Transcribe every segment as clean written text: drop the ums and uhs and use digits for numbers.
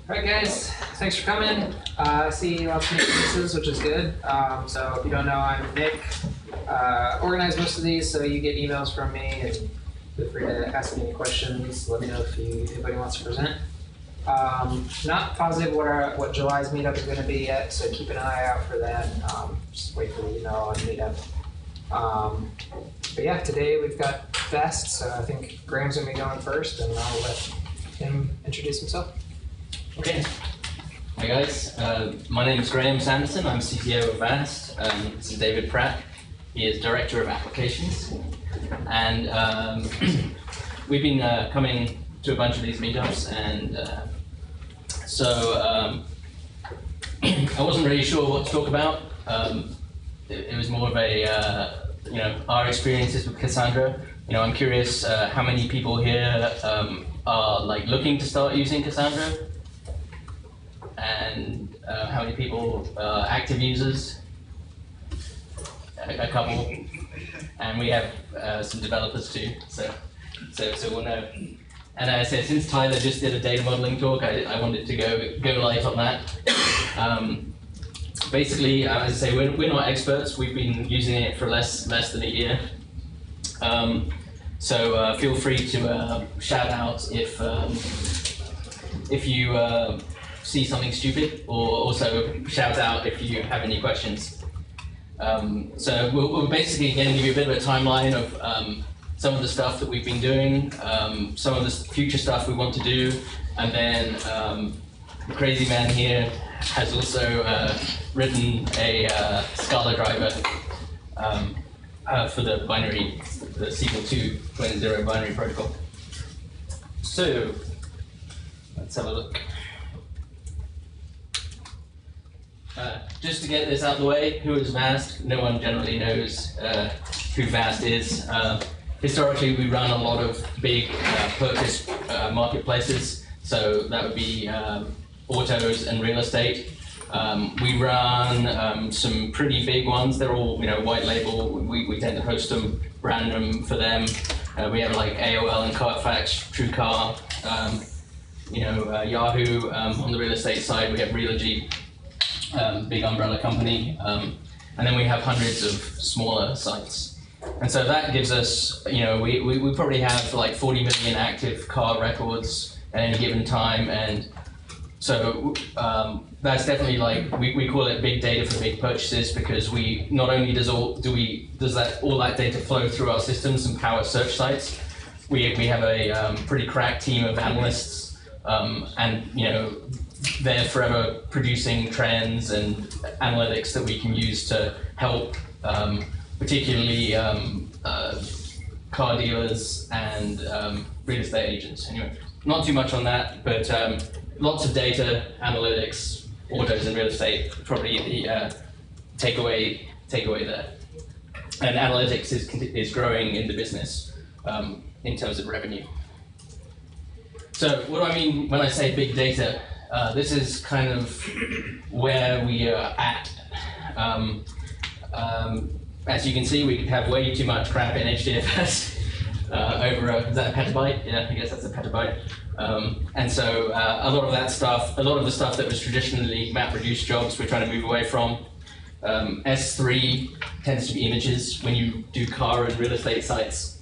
All right, guys, thanks for coming. I see lots of new faces, which is good. So if you don't know, I'm Nick. Organize most of these, so you get emails from me, and feel free to ask me any questions. Let me know if anybody wants to present. Not positive what July's meetup is going to be yet, so keep an eye out for that. Just wait for the email on Meetup. But yeah, today we've got Vest, so I think Graham's going to be going first, and I'll let him introduce himself. Okay. Hi guys, my name is Graham Sanderson. I'm CTO of Vast. This is David Pratt. He is Director of Applications. And we've been coming to a bunch of these meetups, and so I wasn't really sure what to talk about. It was more of a, our experiences with Cassandra. I'm curious how many people here are looking to start using Cassandra, and how many people are active users. A couple, and we have some developers too. So we'll know. And so since Tyler just did a data modeling talk, I wanted to go light on that. Basically, as I say, we're not experts. We've been using it for less than a year. So feel free to shout out if you see something stupid, or also shout out if you have any questions. So we're basically going to give you a bit of a timeline of some of the stuff that we've been doing, some of the future stuff we want to do, and then the crazy man here has also written a Scala driver for the SQL 2.0 binary protocol. So let's have a look. Just to get this out of the way, who is Vast? No one generally knows who Vast is. Historically, we run a lot of big purchase marketplaces, so that would be autos and real estate. We run some pretty big ones. They're all white label. We tend to host them random for them. We have like AOL and Carfax, TrueCar, Yahoo. On the real estate side, we have Realogy. Big umbrella company, and then we have hundreds of smaller sites. And so that gives us, we probably have like 40 million active car records at any given time, and so that's definitely we call it big data for big purchases, because we not only does all that data flow through our systems and power search sites, we have a pretty crack team of analysts, and they're forever producing trends and analytics that we can use to help, particularly car dealers and real estate agents. Anyway, not too much on that, but lots of data, analytics, autos and real estate, probably the takeaway there. And analytics is growing in the business in terms of revenue. So what do I mean when I say big data? This is kind of where we are at. As you can see, we have way too much crap in HDFS over is that a petabyte? Yeah, I guess that's a petabyte. And so a lot of that stuff, a lot of the stuff that was traditionally map-reduced jobs, we're trying to move away from. S3 tends to be images. When you do car and real estate sites,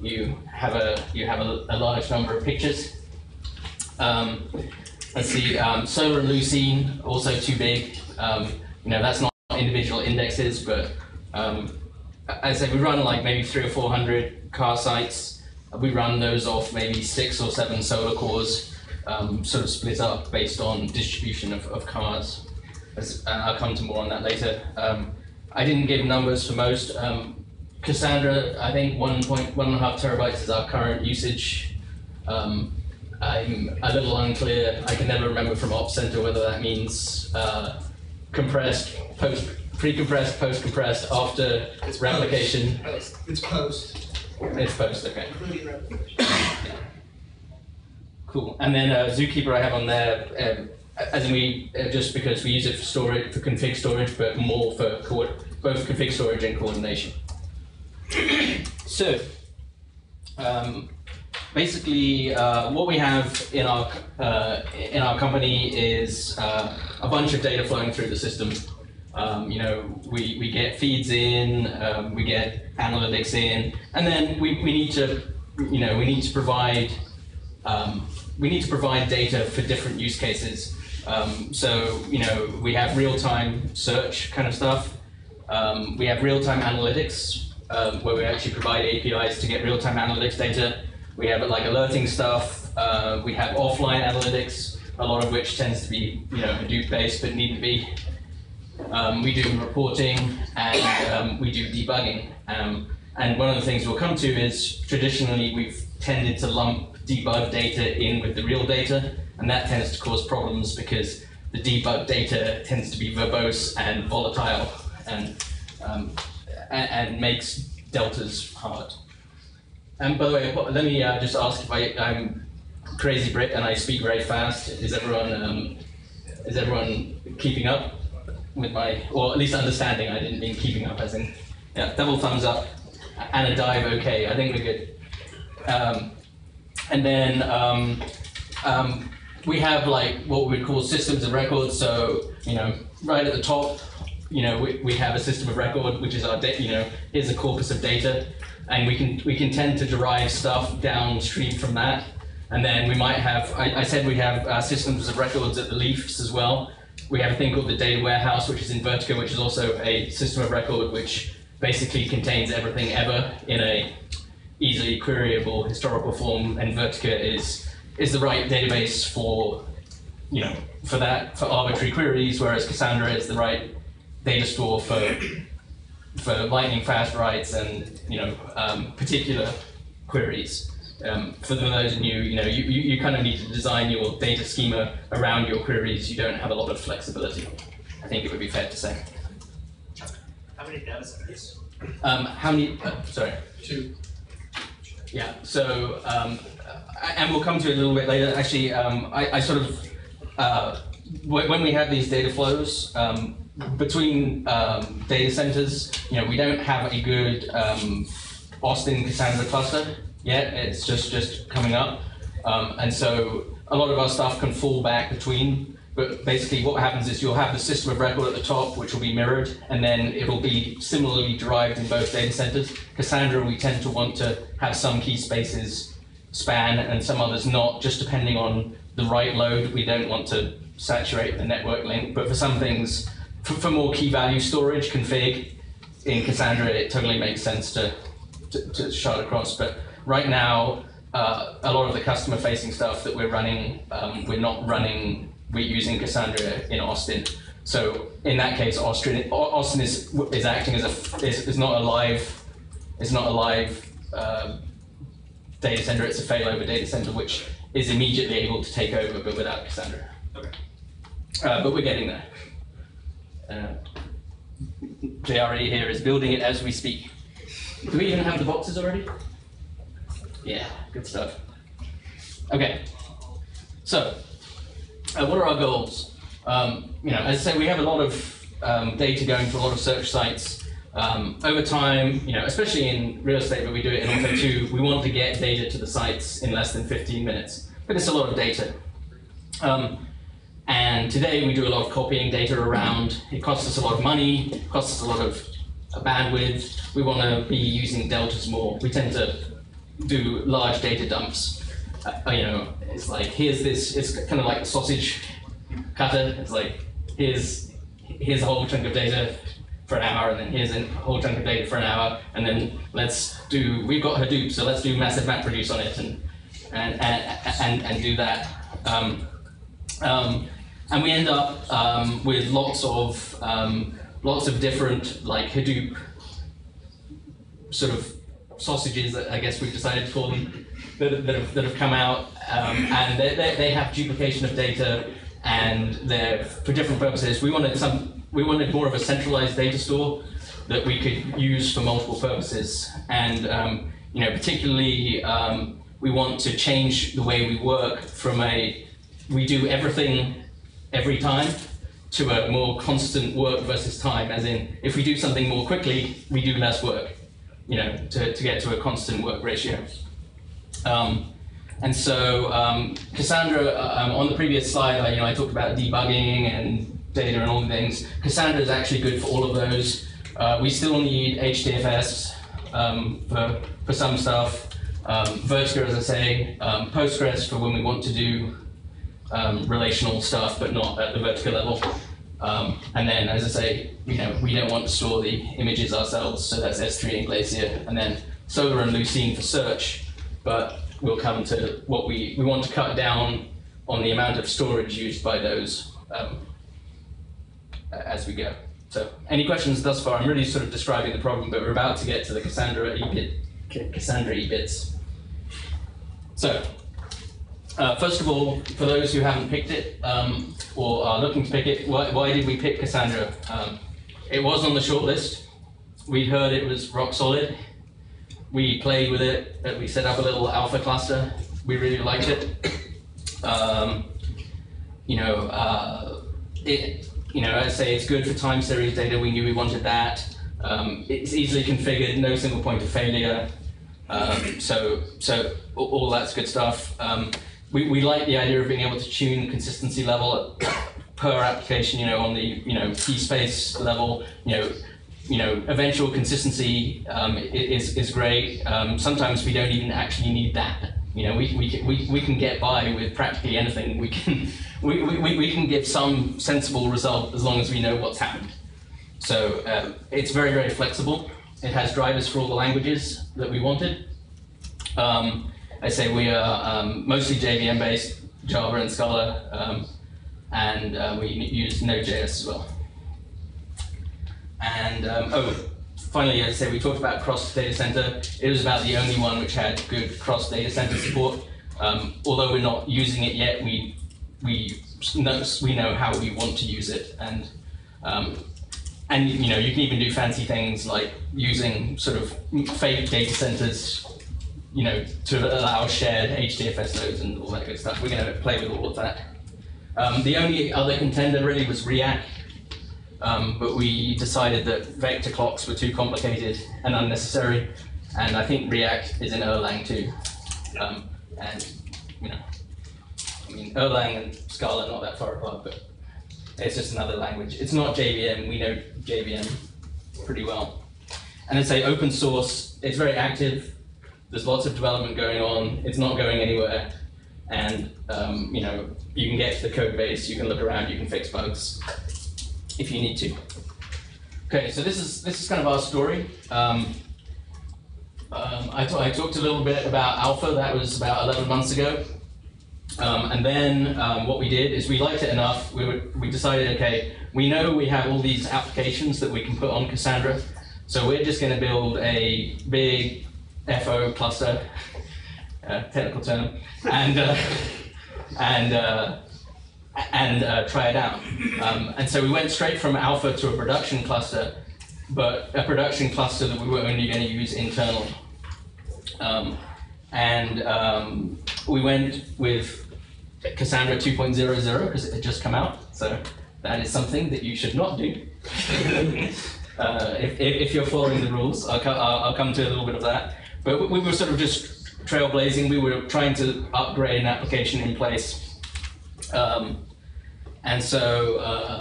you have a large number of pictures. Let's see, Solar and Lucene, also too big. That's not individual indexes, but as I say, we run like maybe 300 or 400 car sites. We run those off maybe 6 or 7 solar cores, sort of split up based on distribution of cars. I'll come to more on that later. I didn't give numbers for most. Cassandra, I think 1.5 terabytes is our current usage. I'm a little unclear. I can never remember from Ops Center whether that means compressed, pre-compressed, post-compressed, after it's replication. Post. It's post. It's post, okay. Including replication. Yeah. Cool. And then Zookeeper I have on there, as in just because we use it for storage, for config storage, but more for both config storage and coordination. So, basically, what we have in our company is a bunch of data flowing through the system. You know, we get feeds in, we get analytics in, and then we need to, you know, we need to provide data for different use cases. So, you know, we have real-time search kind of stuff. We have real-time analytics, where we actually provide APIs to get real-time analytics data. We have like alerting stuff. We have offline analytics, a lot of which tends to be, you know, Hadoop-based, but needn't be. We do reporting, and we do debugging. And one of the things we'll come to is traditionally we've tended to lump debug data in with the real data, and that tends to cause problems because the debug data tends to be verbose and volatile, and makes deltas hard. And by the way, let me just ask if I'm crazy Brit and I speak very fast. Is everyone keeping up with my, or at least understanding? I didn't mean keeping up as in, yeah, double thumbs up and a dive. Okay, I think we're good. And then we have like what we would call systems of record. So, you know, right at the top, you know, we have a system of record, which is our data. You know, here's a corpus of data, and we can tend to derive stuff downstream from that. And then we might have, I said we have systems of records at the leaves as well. We have a thing called the data warehouse, which is in Vertica, which is also a system of record, which basically contains everything ever in a easily queryable historical form. And Vertica is the right database for, you know, for arbitrary queries, whereas Cassandra is the right data store for lightning fast writes and, you know, particular queries. For those of you, you know, you kind of need to design your data schema around your queries. You don't have a lot of flexibility. I think it would be fair to say. How many data centers? How many? Sorry. 2. Yeah. So, and we'll come to it a little bit later. Actually, I sort of when we have these data flows between data centers, you know, we don't have a good Austin Cassandra cluster yet. It's just coming up, and so a lot of our stuff can fall back between. But basically, what happens is you'll have the system of record at the top, which will be mirrored, and then it'll be similarly derived in both data centers. Cassandra, we tend to want to have some key spaces span and some others not, just depending on the right load. We don't want to saturate the network link, but for some things, for more key value storage config in Cassandra, it totally makes sense to shard across. But right now, a lot of the customer-facing stuff that we're running, we're using Cassandra in Austin. So in that case, Austin is acting as is not a live data center. It's a failover data center, which is immediately able to take over, but without Cassandra. Okay. But we're getting there. JRE here is building it as we speak. Do we even have the boxes already? Yeah, good stuff. Okay, so what are our goals? You know, as I say, we have a lot of data going to a lot of search sites. Over time, you know, especially in real estate, but we do it in Auto 2, we want to get data to the sites in less than 15 minutes. But it's a lot of data. And today we do a lot of copying data around. It costs us a lot of money, it costs us a lot of bandwidth. We want to be using deltas more. We tend to do large data dumps. You know, it's like, here's this, it's kind of like a sausage cutter. It's like, here's a whole chunk of data for an hour, and then here's a whole chunk of data for an hour, and then we've got Hadoop, so let's do massive MapReduce on it and do that. And we end up with lots of different, like, Hadoop sort of sausages, I guess we've decided to call them, that have come out, and they have duplication of data, and they're for different purposes. We wanted more of a centralized data store that we could use for multiple purposes, and you know, particularly we want to change the way we work from we do everything every time to a more constant work versus time, as in, if we do something more quickly, we do less work, you know, to get to a constant work ratio. And so Cassandra, on the previous slide, I talked about debugging and data and all the things. Cassandra is actually good for all of those. We still need HDFS for some stuff. Vertica, as I say, Postgres for when we want to do relational stuff, but not at the Vertica level. And then, as I say, we don't want to store the images ourselves, so that's S3 and Glacier. And then Solar and Lucene for search, but we'll come to what we want to cut down on the amount of storage used by those as we go. So, any questions thus far? I'm really sort of describing the problem, but we're about to get to the Cassandra ebits. So, first of all, for those who haven't picked it or are looking to pick it, why did we pick Cassandra? It was on the shortlist. We heard it was rock solid. We played with it. We set up a little alpha cluster. We really liked it. As I say, it's good for time series data. We knew we wanted that. It's easily configured. No single point of failure. So all that's good stuff. We like the idea of being able to tune consistency level per application, on the key space level. Eventual consistency is great. Sometimes we don't even actually need that. We can get by with practically anything. We can give some sensible result as long as we know what's happened. So it's very, very flexible. It has drivers for all the languages that we wanted. I say we are mostly JVM based, Java and Scala, and we use Node.js as well. And finally, as I say, we talked about cross data center. It was about the only one which had good cross data center support. Although we're not using it yet, we know how we want to use it, and you can even do fancy things like using sort of fake data centers, to allow shared HDFS nodes and all that good stuff. We're going to play with all of that. The only other contender really was React, but we decided that vector clocks were too complicated and unnecessary, and I think React is in Erlang too. Erlang and Scala are not that far apart, but it's just another language. It's not JVM. We know JVM pretty well. And I'd say open source, it's very active. There's lots of development going on. It's not going anywhere. And you can get to the code base, you can look around, you can fix bugs if you need to. Okay, so this is kind of our story. I talked a little bit about alpha. That was about 11 months ago. And then what we did is we liked it enough. We decided, okay, we know we have all these applications that we can put on Cassandra, so we're just going to build a big FO cluster, technical term, and try it out. And so we went straight from alpha to a production cluster, but a production cluster that we were only going to use internal. We went with Cassandra 2.00 because it had just come out, so that is something that you should not do. If you're following the rules, I'll come to a little bit of that. But we were sort of just trailblazing. We were trying to upgrade an application in place, and so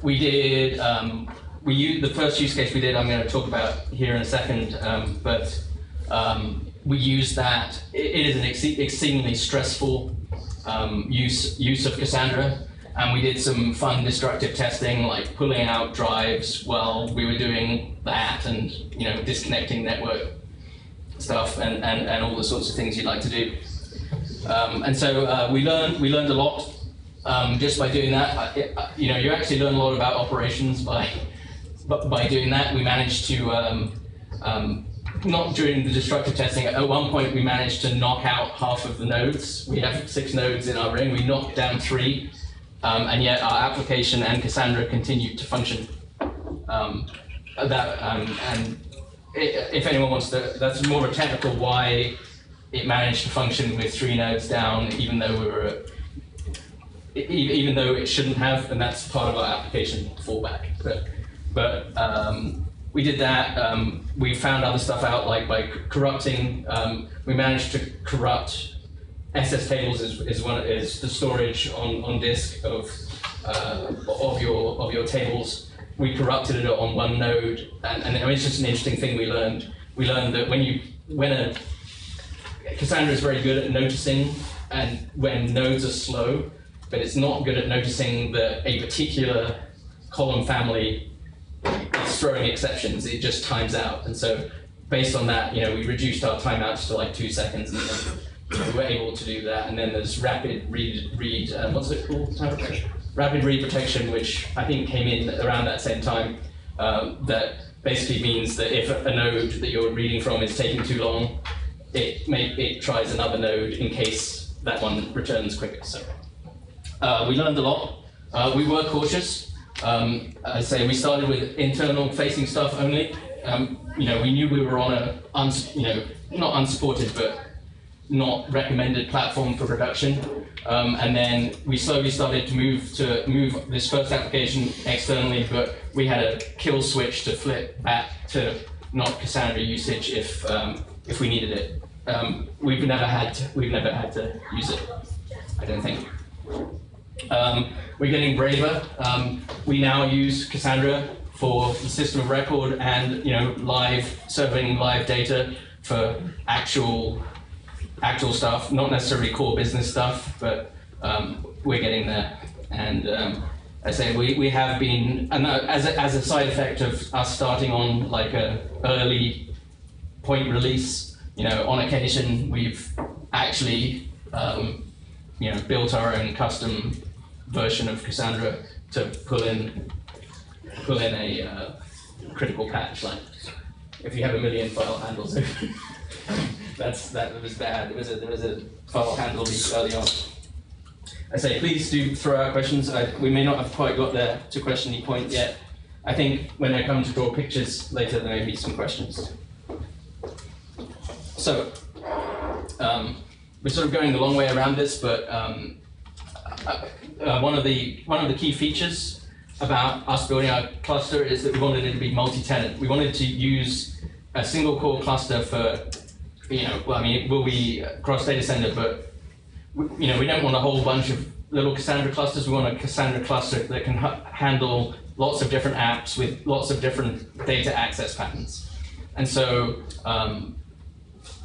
we did. The first use case we did, I'm going to talk about here in a second, but we used that. It is an exceedingly stressful use of Cassandra, and we did some fun destructive testing, like pulling out drives while we were doing that, and disconnecting network stuff, and all the sorts of things you'd like to do. And so we learned a lot just by doing that. You actually learn a lot about operations by doing that. We managed to not during the destructive testing. At one point, we managed to knock out half of the nodes. We have 6 nodes in our ring. We knocked down 3, and yet our application and Cassandra continued to function. If anyone wants to, that's more of a technical why it managed to function with 3 nodes down, even though even though it shouldn't have, and that's part of our application fallback. But we did that. We found other stuff out, like by corrupting. We managed to corrupt SS tables is the storage on disk of your tables. We corrupted it on one node, and it's just an interesting thing we learned. We learned that Cassandra is very good at noticing and when nodes are slow, but it's not good at noticing that a particular column family is throwing exceptions. It just times out, and so based on that, we reduced our timeouts to like 2 seconds, and then we were able to do that. And then there's rapid read what's it called? Rapid read protection, which I think came in around that same time. That basically means that if a node that you're reading from is taking too long, it tries another node in case that one returns quicker. So we learned a lot. We were cautious. I say we started with internal facing stuff only. We knew we were on a not unsupported but not recommended platform for production. And then we slowly started to move this first application externally, but we had a kill switch to flip back to not Cassandra usage if we needed it. We've never had to use it, I don't think. We're getting braver. We now use Cassandra for the system of record and serving live data for actual stuff, not necessarily core business stuff, but we're getting there. And I say we have been, and as a side effect of us starting on like a early point release, on occasion we've actually built our own custom version of Cassandra to pull in a critical patch. Like if you have 1 million file handles, that was bad. There was a file handle leak early on. I say please do throw out questions. We may not have quite got there to question the point yet. I think when I come to draw pictures later, there may be some questions. So we're sort of going the long way around this, but one of the key features about us building our cluster is that we wanted it to be multi-tenant. We wanted to use a single core cluster for, we'll be cross data center, but we don't want a whole bunch of little Cassandra clusters. We want a Cassandra cluster that can handle lots of different apps with lots of different data access patterns. And so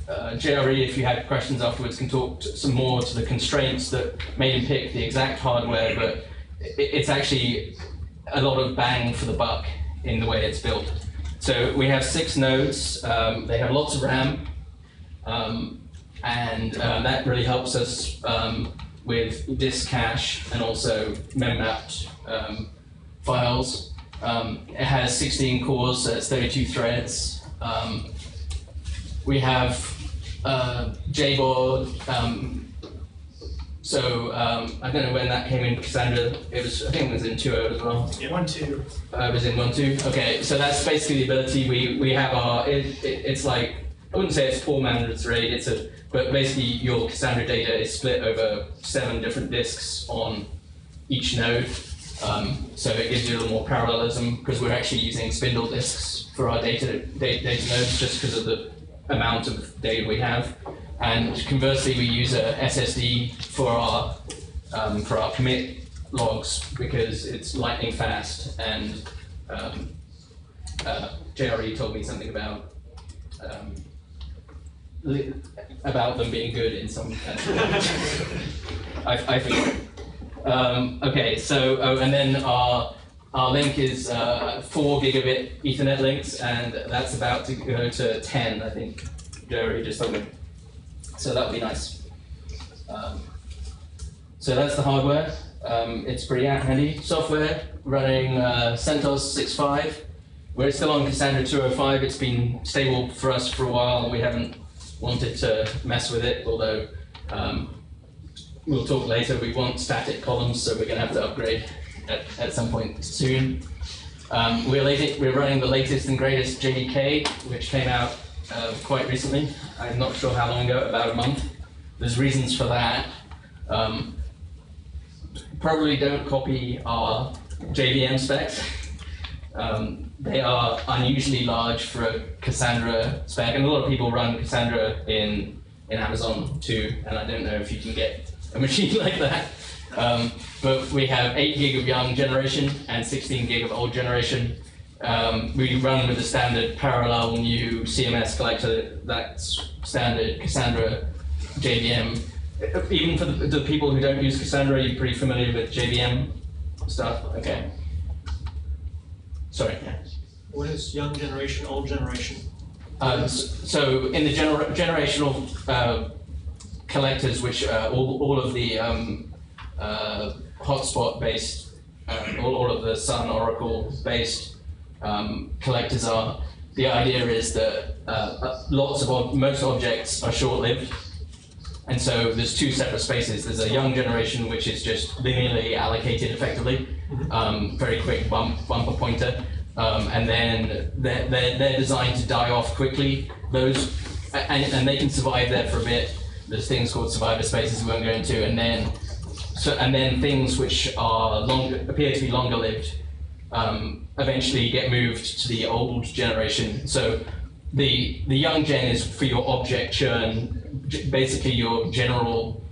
JRE, if you had questions afterwards, can talk some more to the constraints that made him pick the exact hardware, but it's actually a lot of bang for the buck in the way it's built. So we have 6 nodes. They have lots of RAM, and that really helps us with disk cache and also mem-mapped files. It has 16 cores, so it's 32 threads. We have JBoard. So I don't know when that came in Cassandra. I think it was in 2.0 as well. Yeah, 1.2. It was in 1.2. Okay, so that's basically the ability. We have our. It's like, I wouldn't say it's 4 managed RAID. But basically your Cassandra data is split over 7 different disks on each node. So it gives you a little more parallelism because we're actually using spindle disks for our data nodes just because of the amount of data we have. And conversely, we use a SSD for our commit logs because it's lightning fast. And JRE told me something about them being good in some. I forgot. Okay, so and then our link is 4 gigabit Ethernet links, and that's about to go to 10. I think JRE just told me. So that would be nice. So that's the hardware. It's pretty handy. Software running CentOS 6.5. We're still on Cassandra 2.05. It's been stable for us for a while, and we haven't wanted to mess with it, although we'll talk later. We want static columns, so we're going to have to upgrade at some point soon. We're running the latest and greatest JDK, which came out quite recently. I'm not sure how long ago, about a month. There's reasons for that. Probably don't copy our JVM specs. They are unusually large for a Cassandra spec, and a lot of people run Cassandra in in Amazon too, and I don't know if you can get a machine like that. But we have 8 gig of young generation and 16 gig of old generation. We run with the standard parallel new CMS collector, that's standard Cassandra JVM. Even for the people who don't use Cassandra, you're pretty familiar with JVM stuff? Okay. Sorry. Yeah. What is young generation, old generation? So in the generational collectors, which all of the hotspot-based, all of the Sun Oracle-based collectors are, the idea is that most objects are short-lived. And so there's 2 separate spaces. There's a young generation, which is just linearly allocated effectively, very quick bumper pointer. And then they're designed to die off quickly. Those, and they can survive there for a bit. There's things called survivor spaces we won't go into, and then things which are appear to be longer lived eventually get moved to the old generation. So the young gen is for your object churn, basically your general.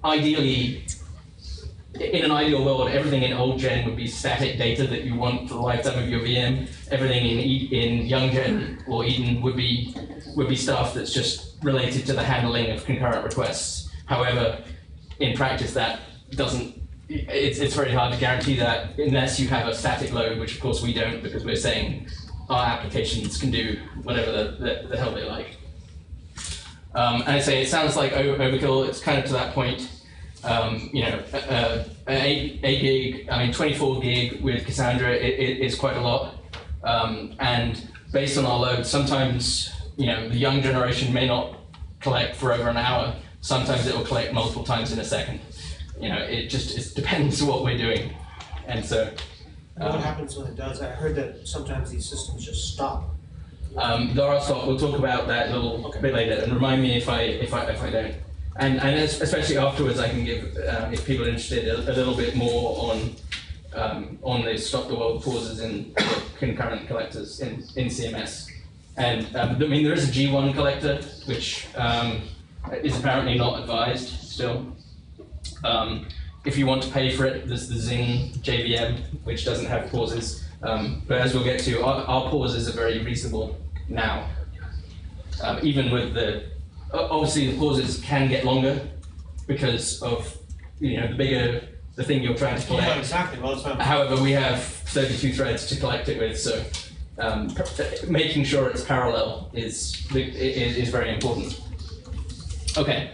Ideally, in an ideal world, everything in old gen would be static data that you want for the lifetime of your VM. Everything in young gen or Eden would be stuff that's just related to the handling of concurrent requests. However, in practice, that doesn't. It's very hard to guarantee that unless you have a static load, which of course we don't, because we're saying our applications can do whatever the hell they like. And I say it sounds like overkill. It's kind of to that point. 8 gig, 24 gig with Cassandra is quite a lot. And based on our load, sometimes the young generation may not collect for over an hour. Sometimes it will collect multiple times in a second. It depends what we're doing. And so. What happens when it does? I heard that sometimes these systems just stop. There are stop. We'll talk about that a little bit later, and remind me if I don't. And especially afterwards, I can give, if people are interested, a little bit more on the stop the world pauses in concurrent collectors in CMS. And there is a G1 collector, which is apparently not advised still. If you want to pay for it, there's the Zing JVM, which doesn't have pauses. But as we'll get to, our pauses are very reasonable now. Even with obviously the pauses can get longer because of the bigger the thing you're trying to collect. Yeah, exactly. Well, however, we have 32 threads to collect it with, so making sure it's parallel is very important. Okay,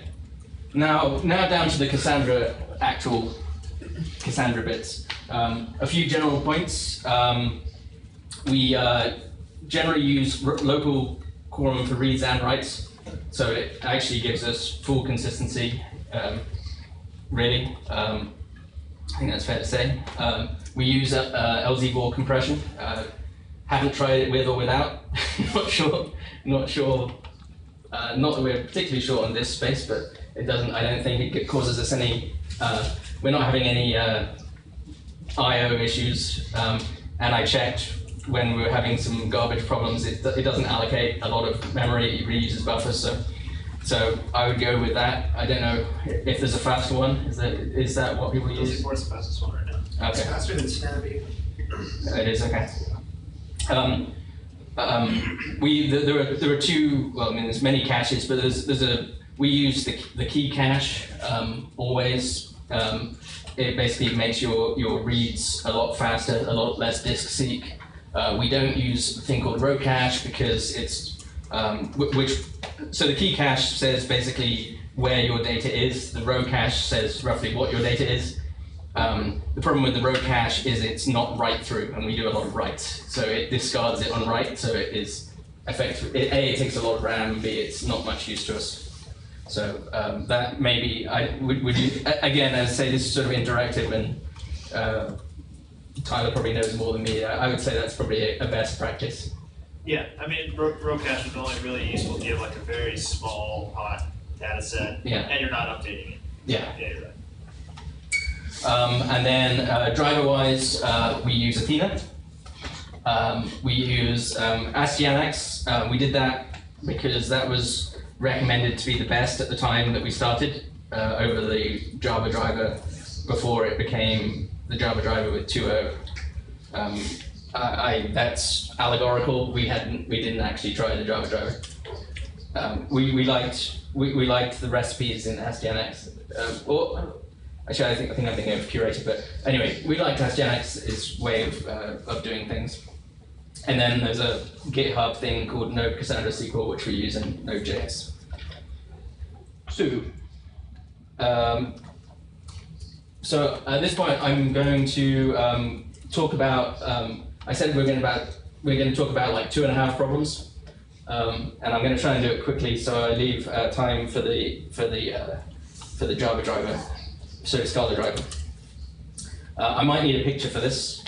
now down to the actual Cassandra bits. A few general points. We generally use local quorum for reads and writes. So it actually gives us full consistency, really. I think that's fair to say. We use LZ-Ball compression. Haven't tried it with or without. Not sure. Not that we're particularly sure on this space, but it doesn't. I don't think it causes us any. We're not having any I/O issues. And I checked when we were having some garbage problems. It doesn't allocate a lot of memory. It reuses buffers. So I would go with that. I don't know if there's a faster one. Is that what people use? LZ-Ball is the fastest one right now. It's Okay. faster than Snappy. It is, okay. There are 2. Well, there's many caches, but we use the key cache always. It basically makes your reads a lot faster, a lot less disk seek. We don't use a thing called row cache because it's so the key cache says basically where your data is. The row cache says roughly what your data is. The problem with the row cache is it's not write through, and we do a lot of writes. So it discards it on write, so it is effective. A, it takes a lot of RAM, and B, it's not much use to us. So that maybe, would you, again, as I say, this is sort of interactive, and Tyler probably knows more than me. I would say that's probably a best practice. Yeah, row cache is only really useful if you have like a very small, hot data set, and you're not updating it. Yeah. Yeah, you're right. And then driver-wise, we use Athena. We use ASCII-Annex. We did that because that was recommended to be the best at the time that we started over the Java driver before it became the Java driver with 2.0. That's allegorical. We didn't actually try the Java driver. We liked the recipes in AskJanX. Actually, I think I'm thinking of Curator, but anyway, we liked AskJanX's way of doing things. And then there's a GitHub thing called Node Cassandra SQL, which we use in Node.js. So at this point, I'm going to talk about. I said we're going to talk about like 2.5 problems, and I'm going to try and do it quickly, so I leave time for the Java driver, so Scala driver. I might need a picture for this.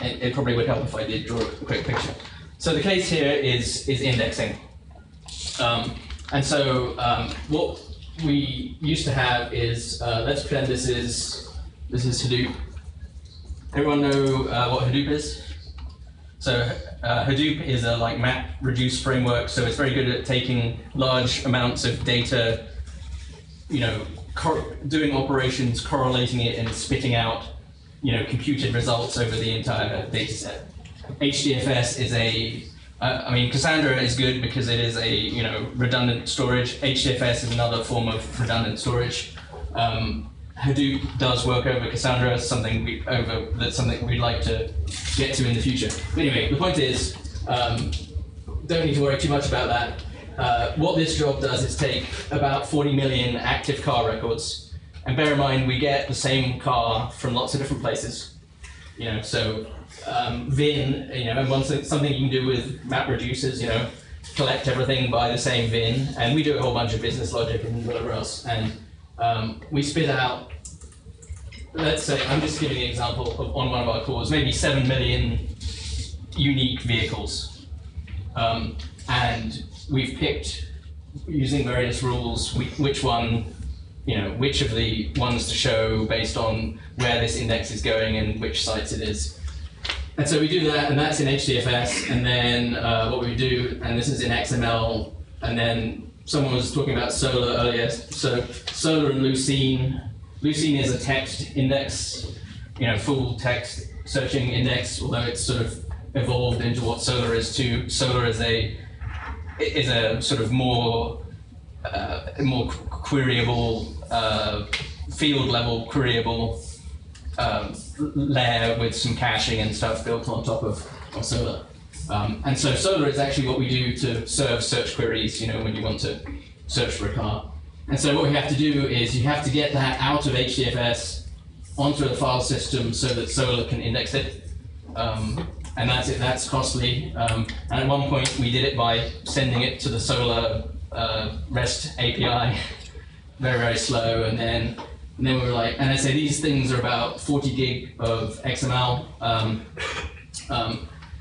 It probably would help if I did draw a quick picture. So the case here is indexing, and so what we used to have is let's pretend this is Hadoop. Everyone know what Hadoop is? So Hadoop is a map reduce framework, so it's very good at taking large amounts of data, doing operations, correlating it, and spitting out, computed results over the entire data set. HDFS is Cassandra is good because it is a redundant storage. HDFS is another form of redundant storage. Hadoop does work over Cassandra, something we'd like to get to in the future. But anyway, the point is, don't need to worry too much about that. What this job does is take about 40 million active car records, and bear in mind we get the same car from lots of different places. So VIN, and something you can do with map reducers, collect everything by the same VIN, and we do a whole bunch of business logic and whatever else, and we spit out, let's say, I'm just giving an example of on one of our cores, maybe 7 million unique vehicles. And we've picked, using various rules, which one, which of the ones to show based on where this index is going and which sites it is. And so we do that, and that's in HDFS, and then what we do, and this is in XML, and then someone was talking about Solr earlier. So Solr and Lucene. Lucene is a text index, full text searching index, although it's sort of evolved into what Solr is too. Solr is a sort of more queryable, field level queryable layer with some caching and stuff built on top of Solr. And so Solr is actually what we do to serve search queries, when you want to search for a car. And so what we have to do is you have to get that out of HDFS onto the file system so that Solr can index it. And that's it, that's costly. And at one point we did it by sending it to the Solr REST API, very, very slow. And then we were like, and I say these things are about 40 gig of XML.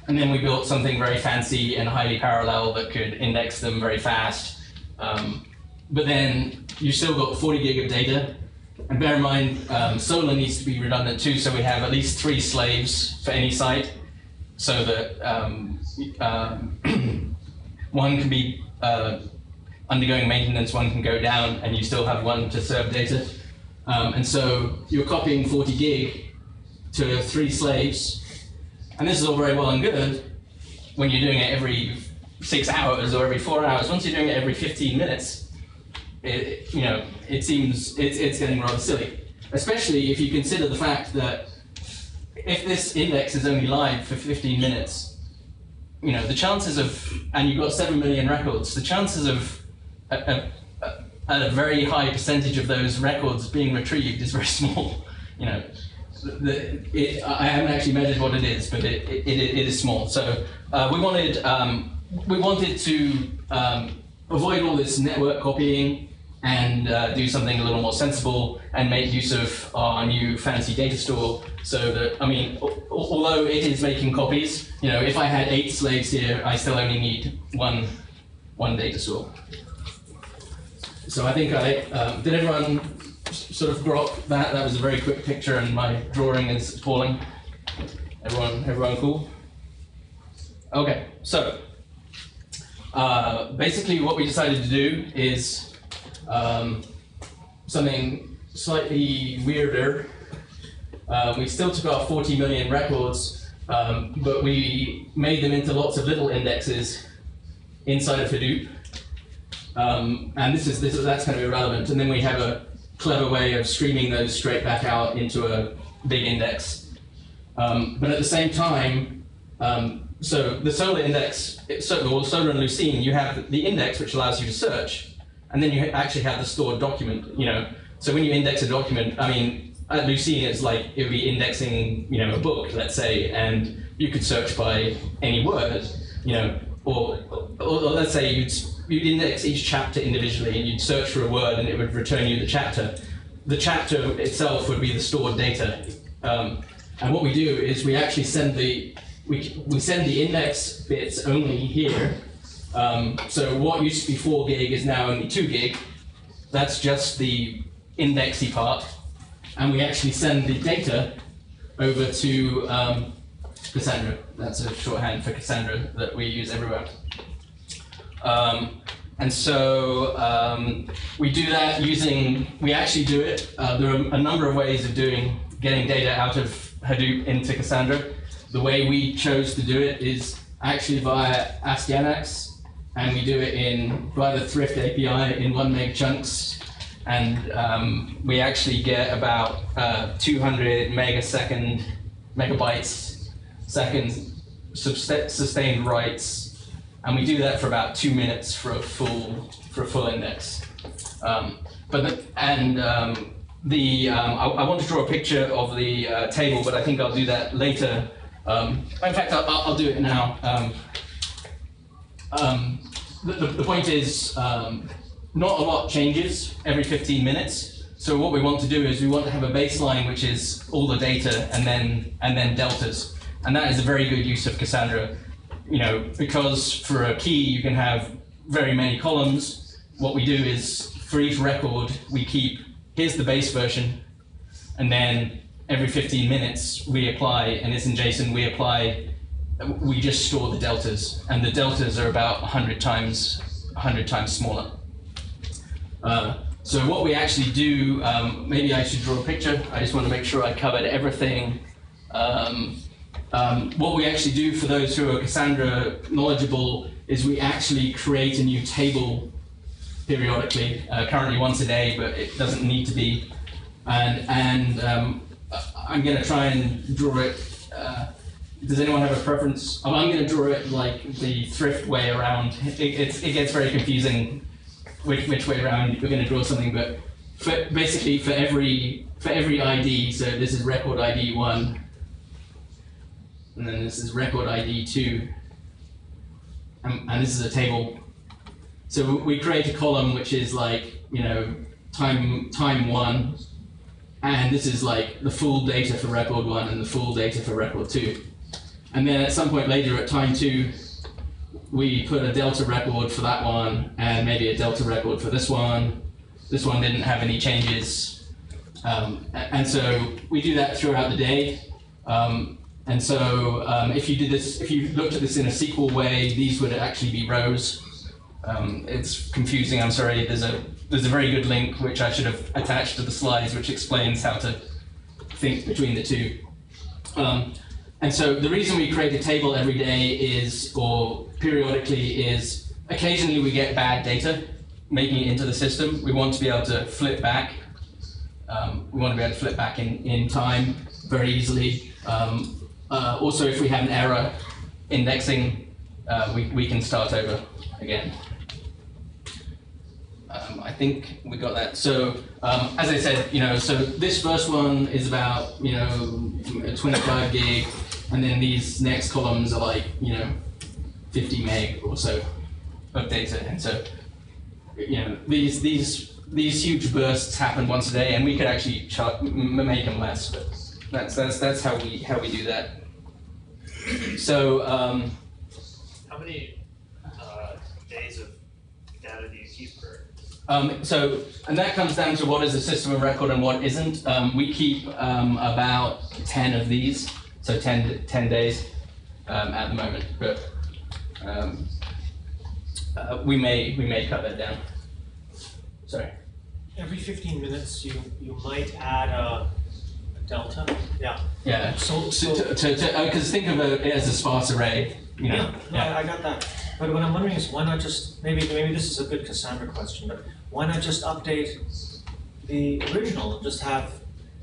And then we built something very fancy and highly parallel that could index them very fast. But then you still got 40 gig of data. And bear in mind, Solr needs to be redundant too, so we have at least 3 slaves for any site, so that one can be undergoing maintenance, one can go down, and you still have one to serve data. And so you're copying 40 gig to 3 slaves. And this is all very well and good when you're doing it every 6 hours or every 4 hours. Once you're doing it every 15 minutes, it seems it's getting rather silly. Especially if you consider the fact that if this index is only live for 15 minutes, the chances of, and you've got 7 million records, the chances of a very high percentage of those records being retrieved is very small. I haven't actually measured what it is, but it is small. So we wanted to avoid all this network copying and do something a little more sensible and make use of our new fancy data store. So that, although it is making copies, if I had 8 slaves here, I still only need one data store. So I think did everyone sort of grok that? That was a very quick picture, and my drawing is appalling. Everyone cool? Okay, so basically what we decided to do is something slightly weirder. We still took our 40 million records, but we made them into lots of little indexes inside of Hadoop. And that's kind of irrelevant. And then we have a clever way of streaming those straight back out into a big index. But at the same time, so the Solar index, or Solar and Lucene, you have the index which allows you to search, and then you actually have the stored document. So when you index a document, I mean, at Lucene it's like it would be indexing, a book, let's say, and you could search by any word, or let's say you'd index each chapter individually and you'd search for a word and it would return you the chapter. The chapter itself would be the stored data. And what we do is we actually send we send the index bits only here. So what used to be 4 gig is now only 2 gig. That's just the indexy part. And we actually send the data over to Cassandra. That's a shorthand for Cassandra that we use everywhere. And so we do that we actually do it. There are a number of ways of getting data out of Hadoop into Cassandra. The way we chose to do it is actually via AskYannax, and we do it via the Thrift API in 1 meg chunks. And we actually get about 200 megabytes second sustained writes, and we do that for about 2 minutes for a full index. I want to draw a picture of the table, but I think I'll do that later. In fact, I'll do it now. The point is, not a lot changes every 15 minutes. So what we want to do is we want to have a baseline which is all the data and then deltas. And that is a very good use of Cassandra, because for a key you can have very many columns. What we do is for each record we keep, here's the base version, and then every 15 minutes we apply, and it's in JSON, we just store the deltas, and the deltas are about 100 times smaller. So what we actually do, maybe I should draw a picture. I just want to make sure I covered everything. What we actually do for those who are Cassandra knowledgeable is we actually create a new table periodically, currently once a day, but it doesn't need to be. And I'm going to try and draw it. Does anyone have a preference? I'm going to draw it like the Thrift way around. It gets very confusing which way around you're going to draw something, but basically for every ID, so this is record ID 1, and then this is record ID 2, and this is a table. So we create a column which is like, time 1, and this is like the full data for record 1 and the full data for record 2. And then at some point later at time 2, we put a delta record for that one, and maybe a delta record for this one. This one didn't have any changes. And so we do that throughout the day. And so if you looked at this in a SQL way, these would actually be rows. It's confusing, I'm sorry. There's a very good link which I should have attached to the slides, which explains how to think between the two. And so the reason we create a table every day or periodically is occasionally we get bad data making it into the system. We want to be able to flip back. We want to be able to flip back in time very easily. Also, if we have an error indexing, we can start over again. I think we got that. So as I said, so this first one is about 25 gig, and then these next columns are like 50 meg or so of data, and so these huge bursts happen once a day, and we could actually make them less, but that's how we do that. So how many days of data do you keep per? And that comes down to what is a system of record and what isn't. We keep about 10 of these, so 10 days at the moment. But we may cut that down. Sorry. Every 15 minutes, you might add a delta. Yeah. Yeah. So because think of it as a sparse array. You know? Yeah. I got that. But what I'm wondering is, why not just maybe this is a good Cassandra question, but why not just update the original and just have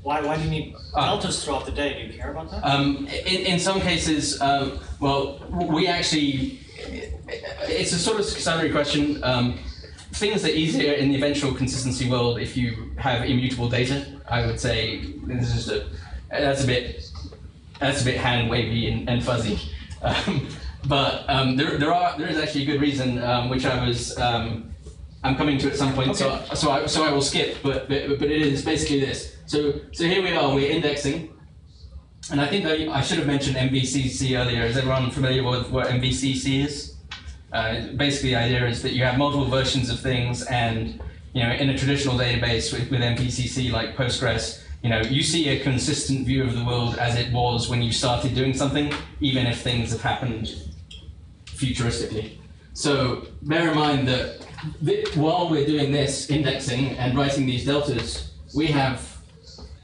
why do you need deltas throughout the day? Do you care about that? In some cases, well, we actually it's a sort of Cassandra question. Things are easier in the eventual consistency world if you have immutable data. I would say this is that's a bit hand wavy and fuzzy. But there is actually a good reason which I'm coming to at some point. Okay. So I will skip. But it is basically this. So here we are. We're indexing, and I think I should have mentioned MVCC earlier. Is everyone familiar with what MVCC is? Basically, the idea is that you have multiple versions of things, and in a traditional database with MVCC like Postgres, you see a consistent view of the world as it was when you started doing something, even if things have happened futuristically. So bear in mind that while we're doing this indexing and writing these deltas, we have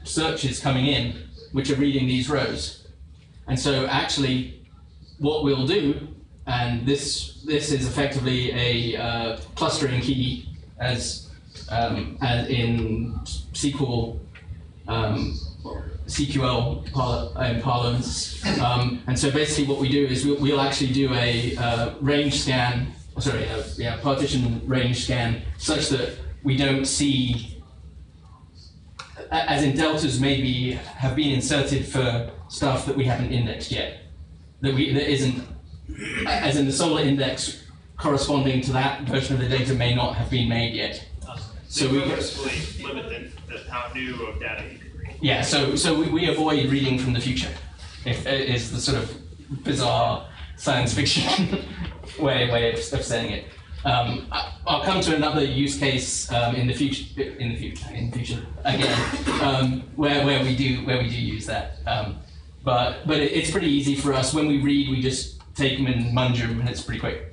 searches coming in which are reading these rows. And so actually what we'll do, and this is effectively a clustering key as in SQL CQL parlance. And so basically what we do is we'll actually do a range scan, partition range scan, such that we don't see, as in deltas maybe have been inserted for stuff that we haven't indexed yet. That isn't, as in the solar index corresponding to that version of the data may not have been made yet. So we purposefully limit how new of data you can read. Yeah, so we avoid reading from the future, is the sort of bizarre science fiction way of saying it. I'll come to another use case in the future again, where we do use that. But it's pretty easy for us. When we read, we just take them and munge them, and it's pretty quick.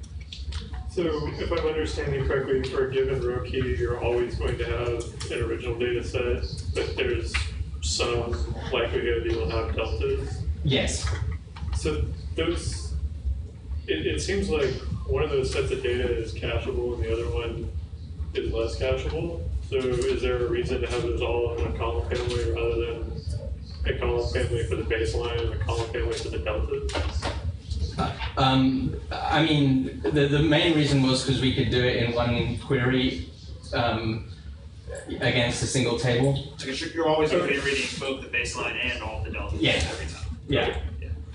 So if I'm understanding correctly, for a given row key, you're always going to have an original data set, but there's some likelihood you will have deltas? Yes. So those, it seems like one of those sets of data is cacheable and the other one is less cacheable. So is there a reason to have those all in one column family rather than a column family for the baseline and a column family for the deltas? I mean, the main reason was because we could do it in one query against a single table. Because you're always going to be reading both the baseline and all the deltas every time. Yeah.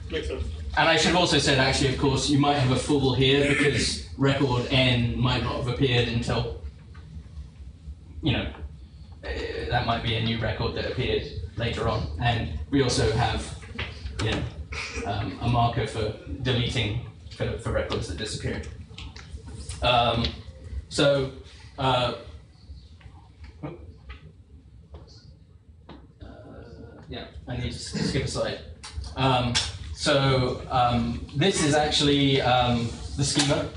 Makes sense. And I should have also said, actually, of course, you might have a full here because record n might not have appeared until, that might be a new record that appeared later on. And we also have, a marker for deleting for records that disappeared. I need to skip a slide. This is actually the schema,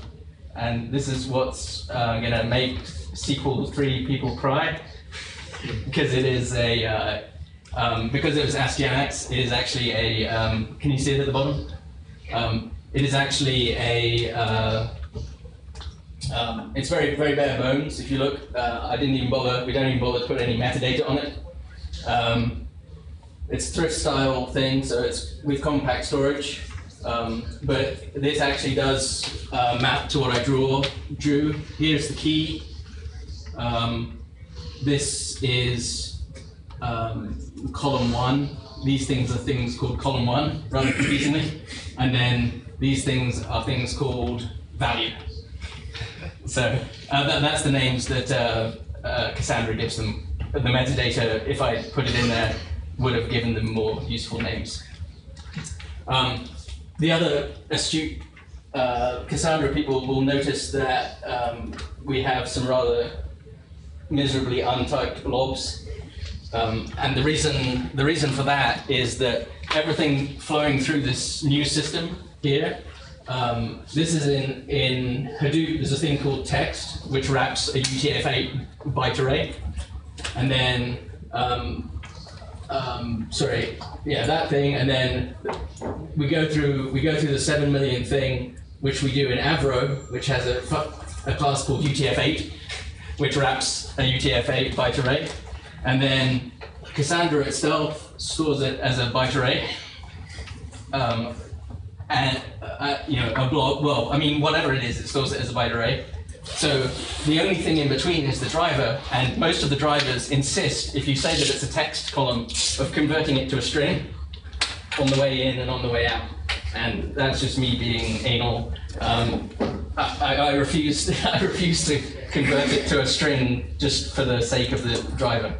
and this is what's going to make SQL 3 people cry, because it is a because it was ASCII-Anax, it is actually a can you see it at the bottom? It is actually a it's very bare bones. If you look, we don't even bother to put any metadata on it. It's thrift style thing, so it's with compact storage. But this actually does map to what I drew. Here's the key. This is column 1. These things are things called column 1, rather confusingly. And then these things are things called value. So that's the names that Cassandra gives them. But the metadata, if I put it in there, would have given them more useful names. The other astute Cassandra people will notice that we have some rather miserably untyped blobs. And the reason for that is that everything flowing through this new system here This is in Hadoop. There's a thing called text, which wraps a UTF-8 byte array, and then that thing, and then we go through the 7 million thing, which we do in Avro, which has a class called UTF-8, which wraps a UTF-8 byte array, and then Cassandra itself stores it as a byte array, and a blob. Well, I mean, whatever it is, it stores it as a byte array. So the only thing in between is the driver, and most of the drivers insist, if you say that it's a text column, of converting it to a string on the way in and on the way out. And that's just me being anal. I refuse to convert it to a string just for the sake of the driver.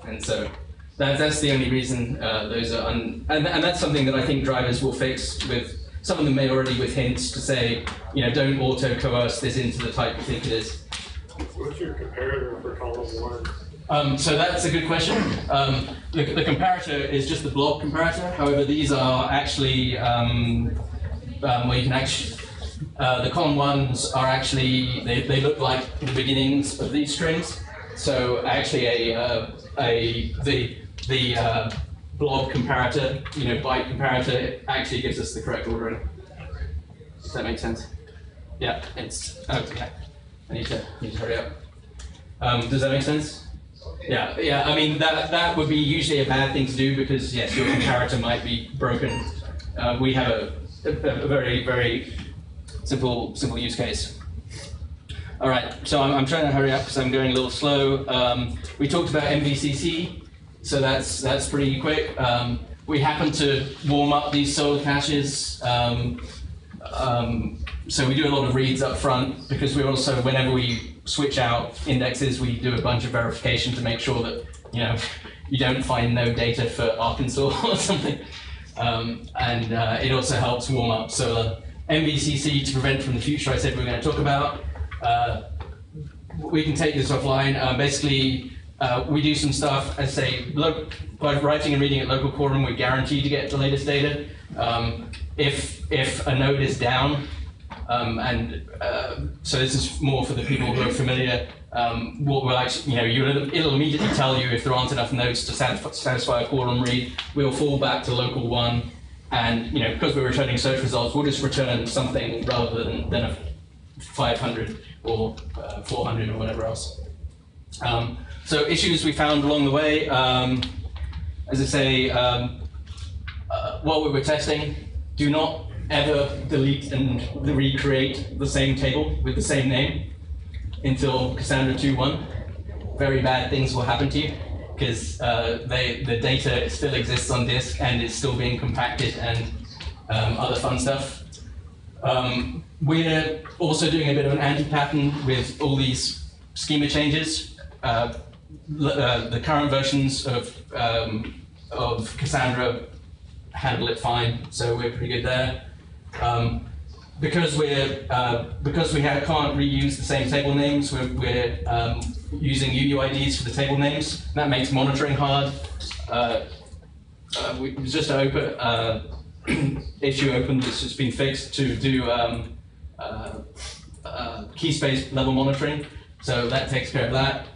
And so that's the only reason those are and that's something that I think drivers will fix with. Some of them may already with hints to say, don't auto-coerce this into the type you think it is. What's your comparator for column 1? So that's a good question. The comparator is just the blob comparator. However, these are actually, well, you can actually, the column 1s are actually, they look like the beginnings of these strings. So actually the blob comparator, byte comparator, actually gives us the correct ordering. Does that make sense? Yeah, yeah. I need to hurry up. Does that make sense? Yeah. I mean, that would be usually a bad thing to do because yes, your comparator might be broken. We have a very, very simple use case. All right, so I'm trying to hurry up because I'm going a little slow. We talked about MVCC. So that's pretty quick. We happen to warm up these solar caches. So we do a lot of reads up front because we also, whenever we switch out indexes, we do a bunch of verification to make sure that you don't find no data for Arkansas or something. And it also helps warm up solar. MVCC to prevent from the future. I said we were going to talk about. We can take this offline. Basically. We do some stuff, as say, by writing and reading at local quorum, we're guaranteed to get the latest data. If a node is down, so this is more for the people who are familiar, what will actually, it'll immediately tell you if there aren't enough nodes to satisfy a quorum read. We'll fall back to local 1, and because we're returning search results, we'll just return something rather than a 500 or 400 or whatever else. So issues we found along the way, as I say, while we were testing, do not ever delete and recreate the same table with the same name until Cassandra 2.1. Very bad things will happen to you because the data still exists on disk and is still being compacted and other fun stuff. We're also doing a bit of an anti-pattern with all these schema changes. The current versions of Cassandra handle it fine, so we're pretty good there. Because we can't reuse the same table names, we're using UUIDs for the table names. That makes monitoring hard. Just an issue opened that's just been fixed to do key space level monitoring, so that takes care of that.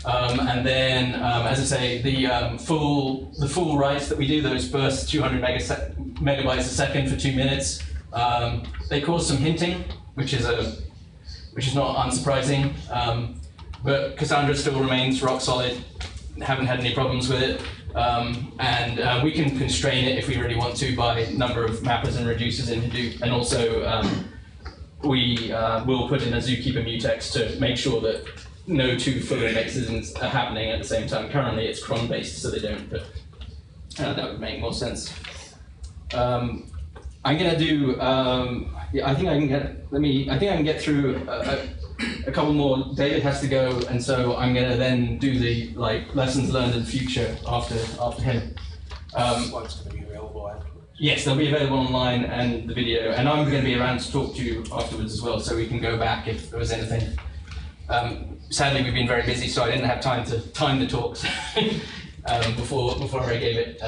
And then, as I say, the full writes that we do, those bursts 200 megabytes a second for 2 minutes, they cause some hinting, which is not unsurprising. But Cassandra still remains rock solid. Haven't had any problems with it, and we can constrain it if we really want to by number of mappers and reducers in Hadoop, and also we will put in a zookeeper mutex to make sure that no two full indexes are happening at the same time. Currently it's cron based, so they don't, but that would make more sense. I'm gonna do. I think I can get through a couple more. David has to go, and so I'm gonna then do the lessons learned in the future after him. Slides going to be available afterwards. Yes, they'll be available online and the video, and I'm going to be around to talk to you afterwards as well, so we can go back if there was anything. Sadly, we've been very busy, so I didn't have time to time the talks before I gave it.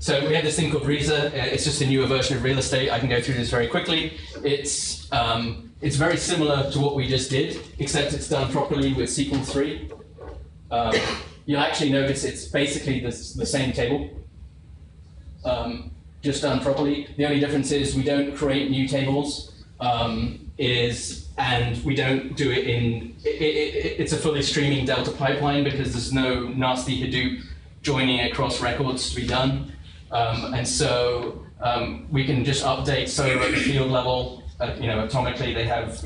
So we have this thing called Reza. It's just a newer version of real estate. I can go through this very quickly. It's very similar to what we just did, except it's done properly with SQL 3. You'll actually notice it's basically the same table, just done properly. The only difference is we don't create new tables, and we don't do it in, it's a fully streaming Delta pipeline because there's no nasty Hadoop joining across records to be done. And so we can just update server at the field level, atomically they have,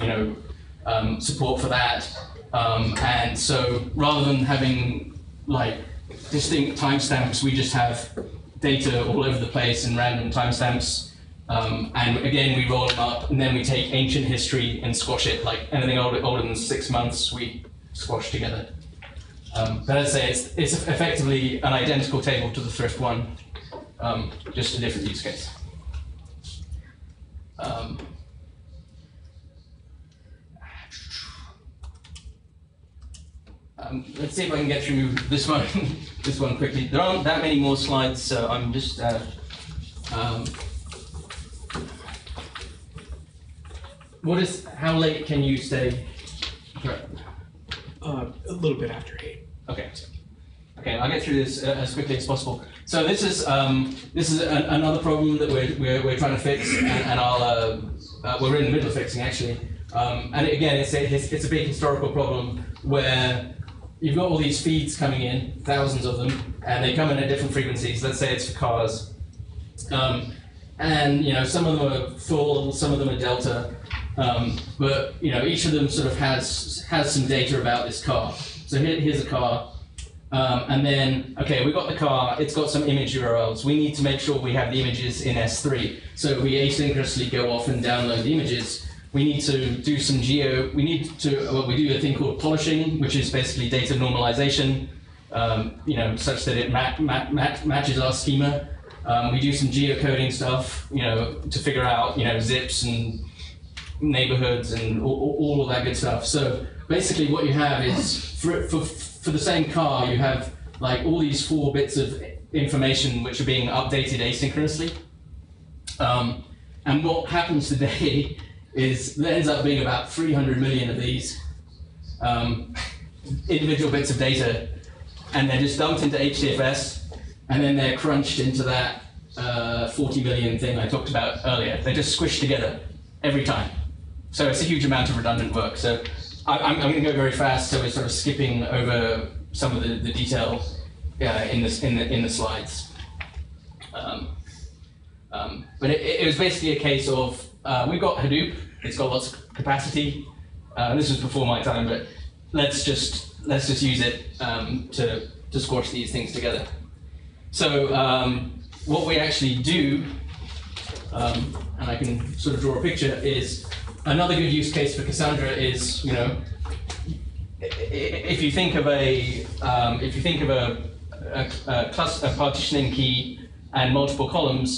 support for that. And so rather than having like distinct timestamps, we just have data all over the place in random timestamps. And again, we roll them up, and then we take ancient history and squash it. Like anything older than 6 months, we squash together. But as I say, it's effectively an identical table to the thrift one, just a different use case. Let's see if I can get through this one, this one quickly. There aren't that many more slides, so I'm just. How late can you stay? A little bit after 8. Okay. Okay, I'll get through this as quickly as possible. So this is another problem that we're trying to fix, and we're in the middle of fixing actually. And again, it's a big historical problem where you've got all these feeds coming in, thousands of them, and they come in at different frequencies. Let's say it's for cars, and some of them are full, some of them are delta. But each of them sort of has some data about this car. So here's a car, and then okay, we've got the car. It's got some image URLs. We need to make sure we have the images in S3. So we asynchronously go off and download the images. We need to do some we do a thing called polishing, which is basically data normalization, such that it matches our schema. We do some geocoding stuff, to figure out, zips and neighborhoods and all of that good stuff. So basically what you have is, for the same car, you have like all these 4 bits of information which are being updated asynchronously. And what happens today is there ends up being about 300 million of these individual bits of data, and they're just dumped into HDFS, and then they're crunched into that 40 million thing I talked about earlier. They're just squished together every time. So it's a huge amount of redundant work. So I'm going to go very fast, so we're sort of skipping over some of the detail in the slides. But it was basically a case of we've got Hadoop. It's got lots of capacity. This was before my time, but let's just use it to squash these things together. So what we actually do, and I can sort of draw a picture, is another good use case for Cassandra is, if you think of a partitioning key and multiple columns,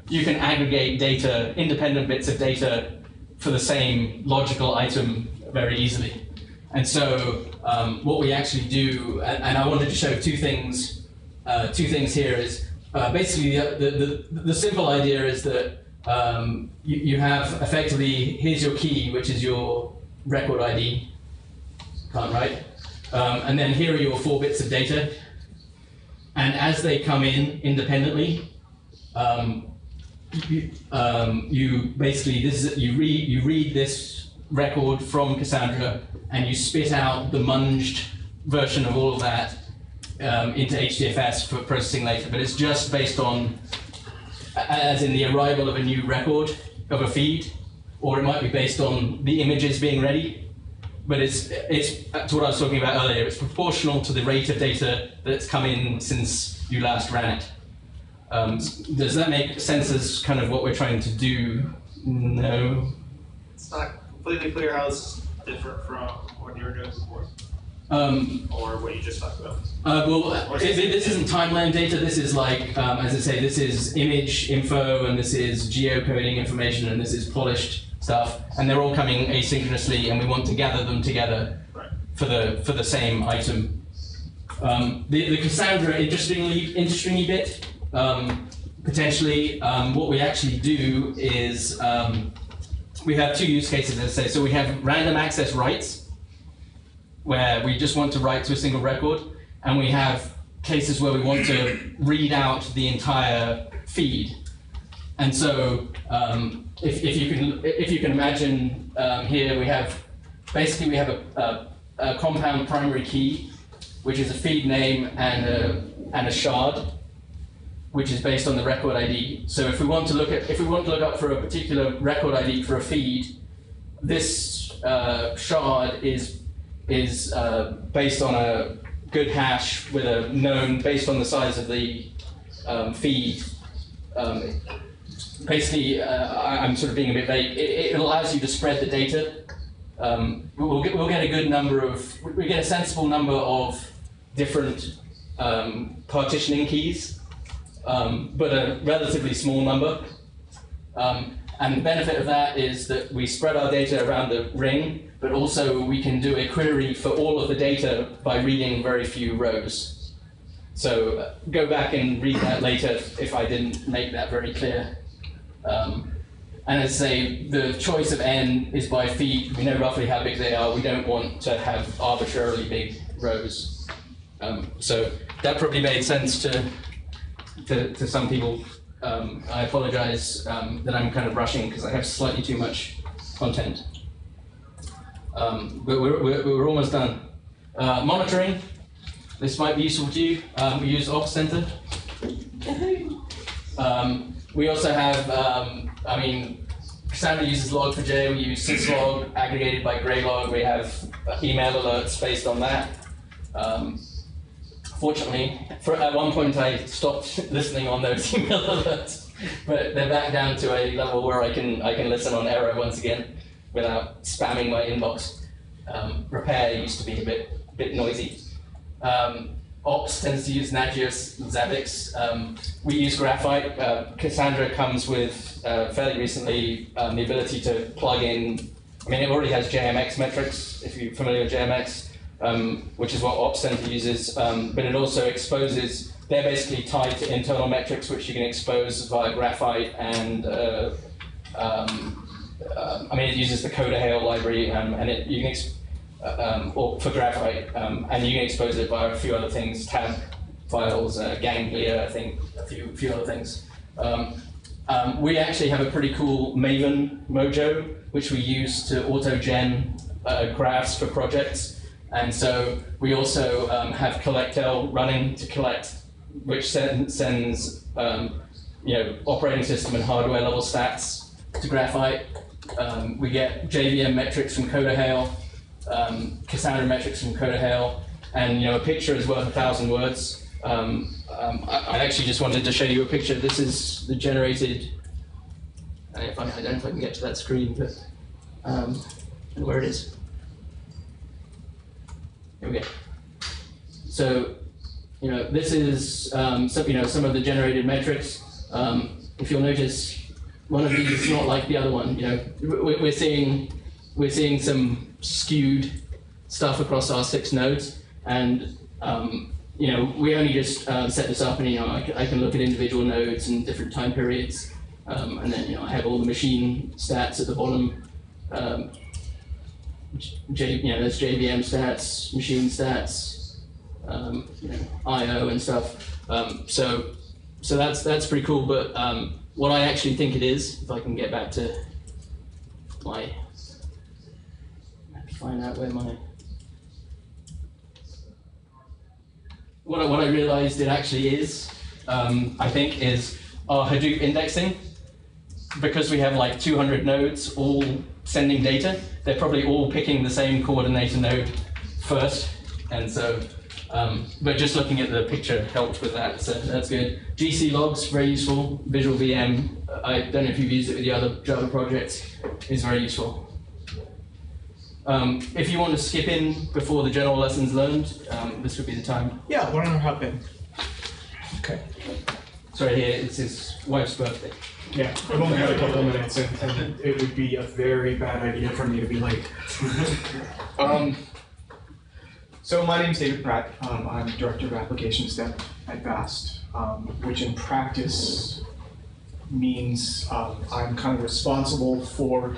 you can aggregate data, independent bits of data, for the same logical item very easily. And so what we actually do, and I wanted to show two things here, is basically the simple idea is that you have effectively, here's your key, which is your record ID, can't write, and then here are your 4 bits of data, and as they come in independently, you basically, you read this record from Cassandra, and you spit out the munged version of all of that into HDFS for processing later. But it's just based on, as in the arrival of a new record of a feed, or it might be based on the images being ready. But it's to what I was talking about earlier. It's proportional to the rate of data that's come in since you last ran it. Does that make sense as kind of what we're trying to do? No. It's not completely clear how this is different from what you were doing before. Or what you just talked about. This isn't timeline data. This is like, as I say, this is image info, and this is geocoding information, and this is polished stuff, and they're all coming asynchronously, and we want to gather them together for the same item. The Cassandra interestingly bit potentially, what we actually do is we have two use cases, as I say. So we have random access writes, where we just want to write to a single record, and we have cases where we want to read out the entire feed. And so if you can imagine here, we have basically a compound primary key, which is a feed name and a shard, which is based on the record ID. So if we want to look up for a particular record ID for a feed, this shard is based on a good hash with a known based on the size of the feed. Basically, I'm sort of being a bit vague. It allows you to spread the data. We'll get a good number of, we get a sensible number of different partitioning keys, but a relatively small number. And the benefit of that is that we spread our data around the ring, but also we can do a query for all of the data by reading very few rows. So go back and read that later if I didn't make that very clear. And as I say, the choice of n is by feed. We know roughly how big they are. We don't want to have arbitrarily big rows. So that probably made sense to some people. I apologize that I'm kind of rushing because I have slightly too much content. But we're almost done. Monitoring. This might be useful to you. We use Ops Center. We also have, Cassandra uses Log4j. We use syslog aggregated by Graylog. We have email alerts based on that. Fortunately, at one point I stopped listening on those email alerts, but they're back down to a level where I can listen on error once again without spamming my inbox. Repair used to be a bit noisy. Ops tends to use Nagios, Zabbix. We use Graphite. Cassandra comes with, fairly recently, the ability to plug in, it already has JMX metrics, if you're familiar with JMX, which is what Ops Center uses, but it also exposes, they're basically tied to internal metrics which you can expose via Graphite, and it uses the CodaHail library, and you can or for Graphite, and you can expose it via a few other things, tab files, Ganglia, I think, a few other things. We actually have a pretty cool Maven mojo, which we use to auto-gen graphs for projects. And so we also have collectl running to collect, which sends operating system and hardware level stats to Graphite. We get JVM metrics from CodaHail, Cassandra metrics from CodaHail, and a picture is worth 1,000 words. I actually just wanted to show you a picture. This is the generated. I don't know if I can get to that screen, but where it is. Here we go. So, this is some of the generated metrics. If you'll notice, one of these is not like the other one. We're seeing some skewed stuff across our 6 nodes, and we only just set this up, and I can look at individual nodes and different time periods, and then I have all the machine stats at the bottom. There's JVM stats, machine stats, I/O and stuff. So that's pretty cool. But what I actually think it is, if I can get back to my, find out where my. What I realized it actually is, I think, is our Hadoop indexing. Because we have like 200 nodes all sending data, they're probably all picking the same coordinator node first. And so, but just looking at the picture helped with that, so that's good. GC logs, very useful. Visual VM, I don't know if you've used it with the other Java projects, is very useful. If you want to skip in before the general lessons learned, this would be the time. Yeah, why don't I hop in? Okay. Sorry, here, it's his wife's birthday. Yeah, I've only got a couple of minutes, and it would be a very bad idea for me to be late. So my name is David Pratt. I'm Director of Application Step at VAST, which in practice means I'm kind of responsible for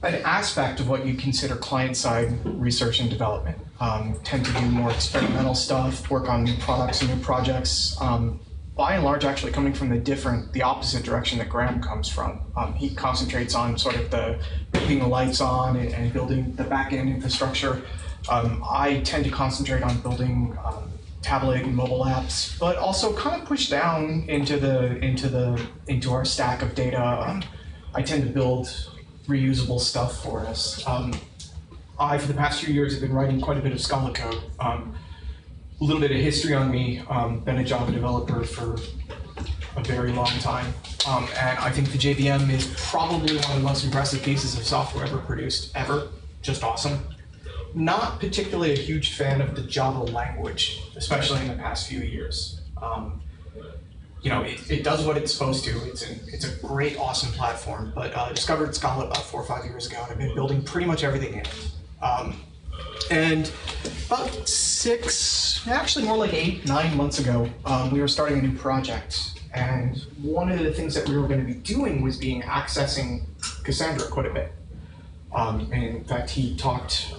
an aspect of what you consider client-side research and development. Tend to do more experimental stuff, work on new products and new projects. By and large, actually coming from the opposite direction that Graham comes from. He concentrates on sort of keeping the lights on and building the back-end infrastructure. I tend to concentrate on building tablet and mobile apps, but also kind of push down into our stack of data. I tend to build reusable stuff for us. I, for the past few years, have been writing quite a bit of Scala code. A little bit of history on me, been a Java developer for a very long time. And I think the JVM is probably one of the most impressive pieces of software ever produced, ever. Just awesome. Not particularly a huge fan of the Java language, especially in the past few years. You know, it does what it's supposed to. It's a great, awesome platform, but I discovered Scala about 4 or 5 years ago, and I've been building pretty much everything in it. And about 6, actually more like 8, 9 months ago, we were starting a new project. And one of the things that we were going to be doing was accessing Cassandra quite a bit. And in fact, he talked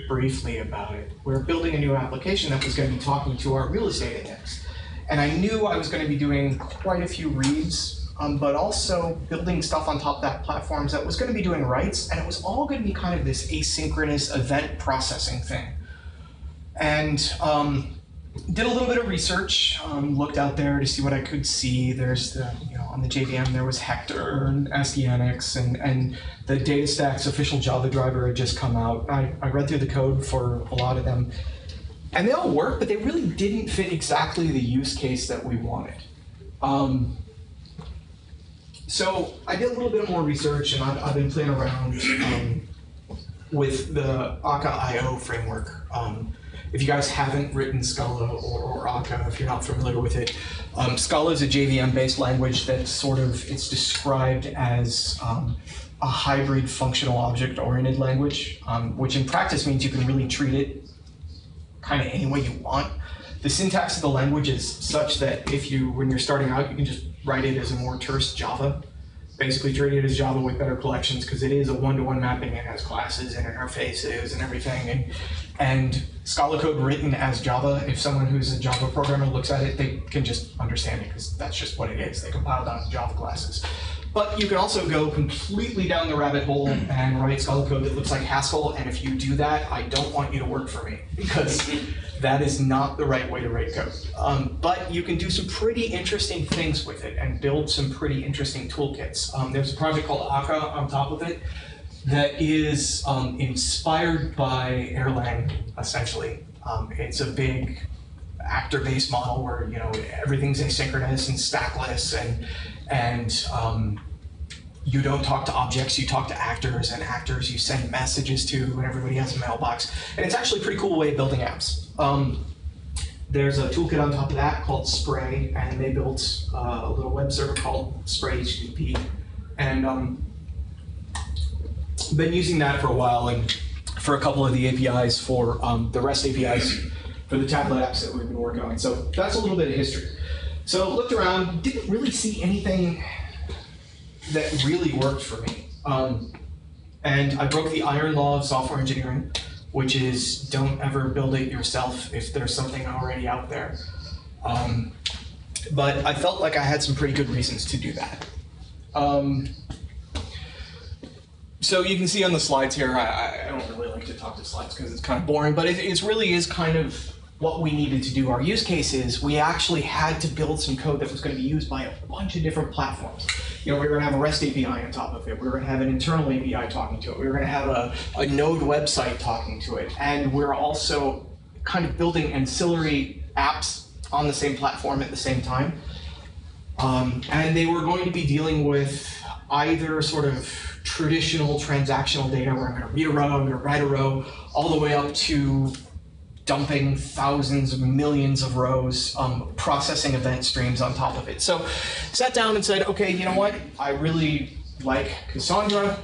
briefly about it. We were building a new application that was going to be talking to our real estate index. And I knew I was going to be doing quite a few reads, but also building stuff on top of that platform that was going to be doing writes, and it was all going to be kind of this asynchronous event processing thing. And did a little bit of research, looked out there to see what I could see. There's on the JVM there was Hector and SDNX, and the DataStax official Java driver had just come out. I read through the code for a lot of them, and they all work, but they really didn't fit exactly the use case that we wanted. So I did a little bit more research, and I've been playing around with the Akka.io framework. If you guys haven't written Scala or Akka, if you're not familiar with it, Scala is a JVM-based language that it's described as a hybrid functional object-oriented language, which in practice means you can really treat it kind of any way you want. The syntax of the language is such that when you're starting out, you can just write it as a more terse Java. Basically treat it as Java with better collections, because it is a one-to-one mapping. It has classes and interfaces and everything. And Scala code written as Java, if someone who's a Java programmer looks at it, they can just understand it, because that's just what it is. They compile down to Java classes. But you can also go completely down the rabbit hole and write Scala code that looks like Haskell, and if you do that, I don't want you to work for me, because that is not the right way to write code. But you can do some pretty interesting things with it and build some pretty interesting toolkits. There's a project called Akka on top of it that is inspired by Erlang, essentially. It's a big actor-based model where everything's asynchronous and stackless, and you don't talk to objects, you talk to actors, and actors you send messages to, and everybody has a mailbox. And it's actually a pretty cool way of building apps. There's a toolkit on top of that called Spray, and they built a little web server called Spray HTTP. And been using that for a while, and for a couple of the APIs for the REST APIs for the tablet apps that we've been working on. So that's a little bit of history. So looked around, didn't really see anything that really worked for me. And I broke the iron law of software engineering, which is don't ever build it yourself if there's something already out there. But I felt like I had some pretty good reasons to do that. So you can see on the slides here, I don't really like to talk to slides because it's kind of boring, but it really is kind of what we needed to do. Our use case is we actually had to build some code that was going to be used by a bunch of different platforms. We were going to have a REST API on top of it. We were going to have an internal API talking to it. We were going to have a Node website talking to it. And we're also kind of building ancillary apps on the same platform at the same time. And they were going to be dealing with either sort of traditional transactional data where I'm going to read a row, I'm going to write a row, all the way up to dumping thousands of millions of rows, processing event streams on top of it. So sat down and said, okay, you know what? I really like Cassandra.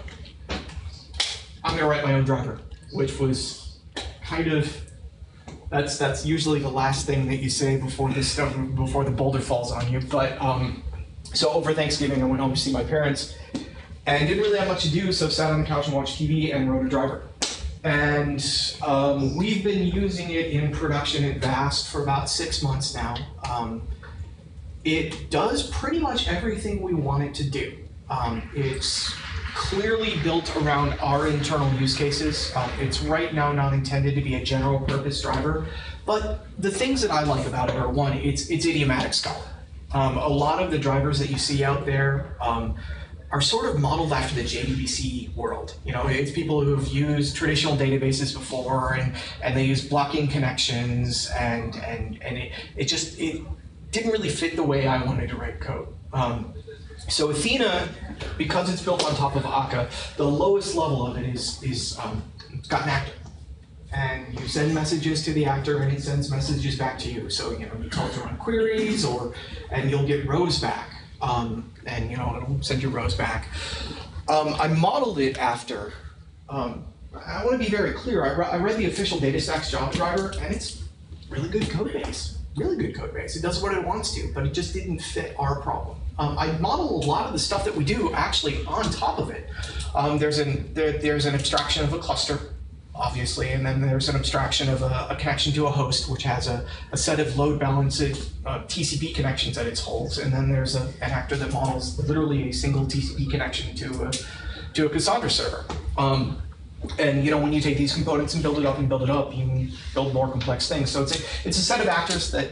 I'm going to write my own driver, which was kind of, that's usually the last thing that you say before this stuff, before the boulder falls on you. But So over Thanksgiving, I went home to see my parents and didn't really have much to do, so sat on the couch and watched TV and wrote a driver. And we've been using it in production at Vast for about 6 months now. It does pretty much everything we want it to do. It's clearly built around our internal use cases. It's right now not intended to be a general purpose driver, but the things that I like about it are, one, it's idiomatic Scala. A lot of the drivers that you see out there are sort of modeled after the JDBC world. You know, it's people who've used traditional databases before, and they use blocking connections, and it didn't really fit the way I wanted to write code. So Athena, because it's built on top of Akka, the lowest level of it is it's got an actor. And you send messages to the actor, and it sends messages back to you. So, you know, you call it to run queries, and you'll get rows back. And, you know, it'll send you rows back. I modeled it after, I want to be very clear, I read the official DataStax Java driver, and it's really good code base. Really good code base. It does what it wants to, but it just didn't fit our problem. I model a lot of the stuff that we do actually on top of it. There's an abstraction of a cluster, obviously, and then there's an abstraction of a connection to a host, which has a set of load balanced TCP connections that it holds, and then there's an actor that models literally a single TCP connection to a Cassandra server. And you know, when you take these components and build it up, you can build more complex things. So it's a set of actors that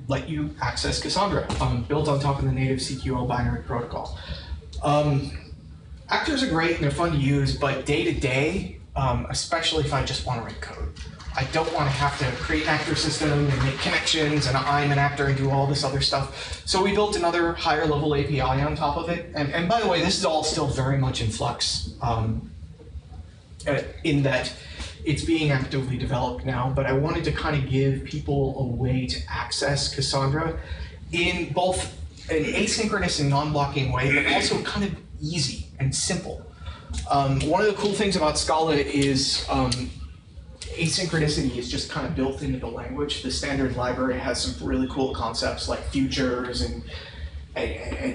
let you access Cassandra, built on top of the native CQL binary protocol. Actors are great and they're fun to use, but day to day, especially if I just want to write code, I don't want to have to create an actor system and make connections, and I'm an actor and do all this other stuff. So we built another higher level API on top of it. And by the way, this is all still very much in flux. In that it's being actively developed now, but I wanted to kind of give people a way to access Cassandra in both an asynchronous and non-blocking way, but also kind of easy and simple. One of the cool things about Scala is asynchronicity is just kind of built into the language. The standard library has some really cool concepts like futures and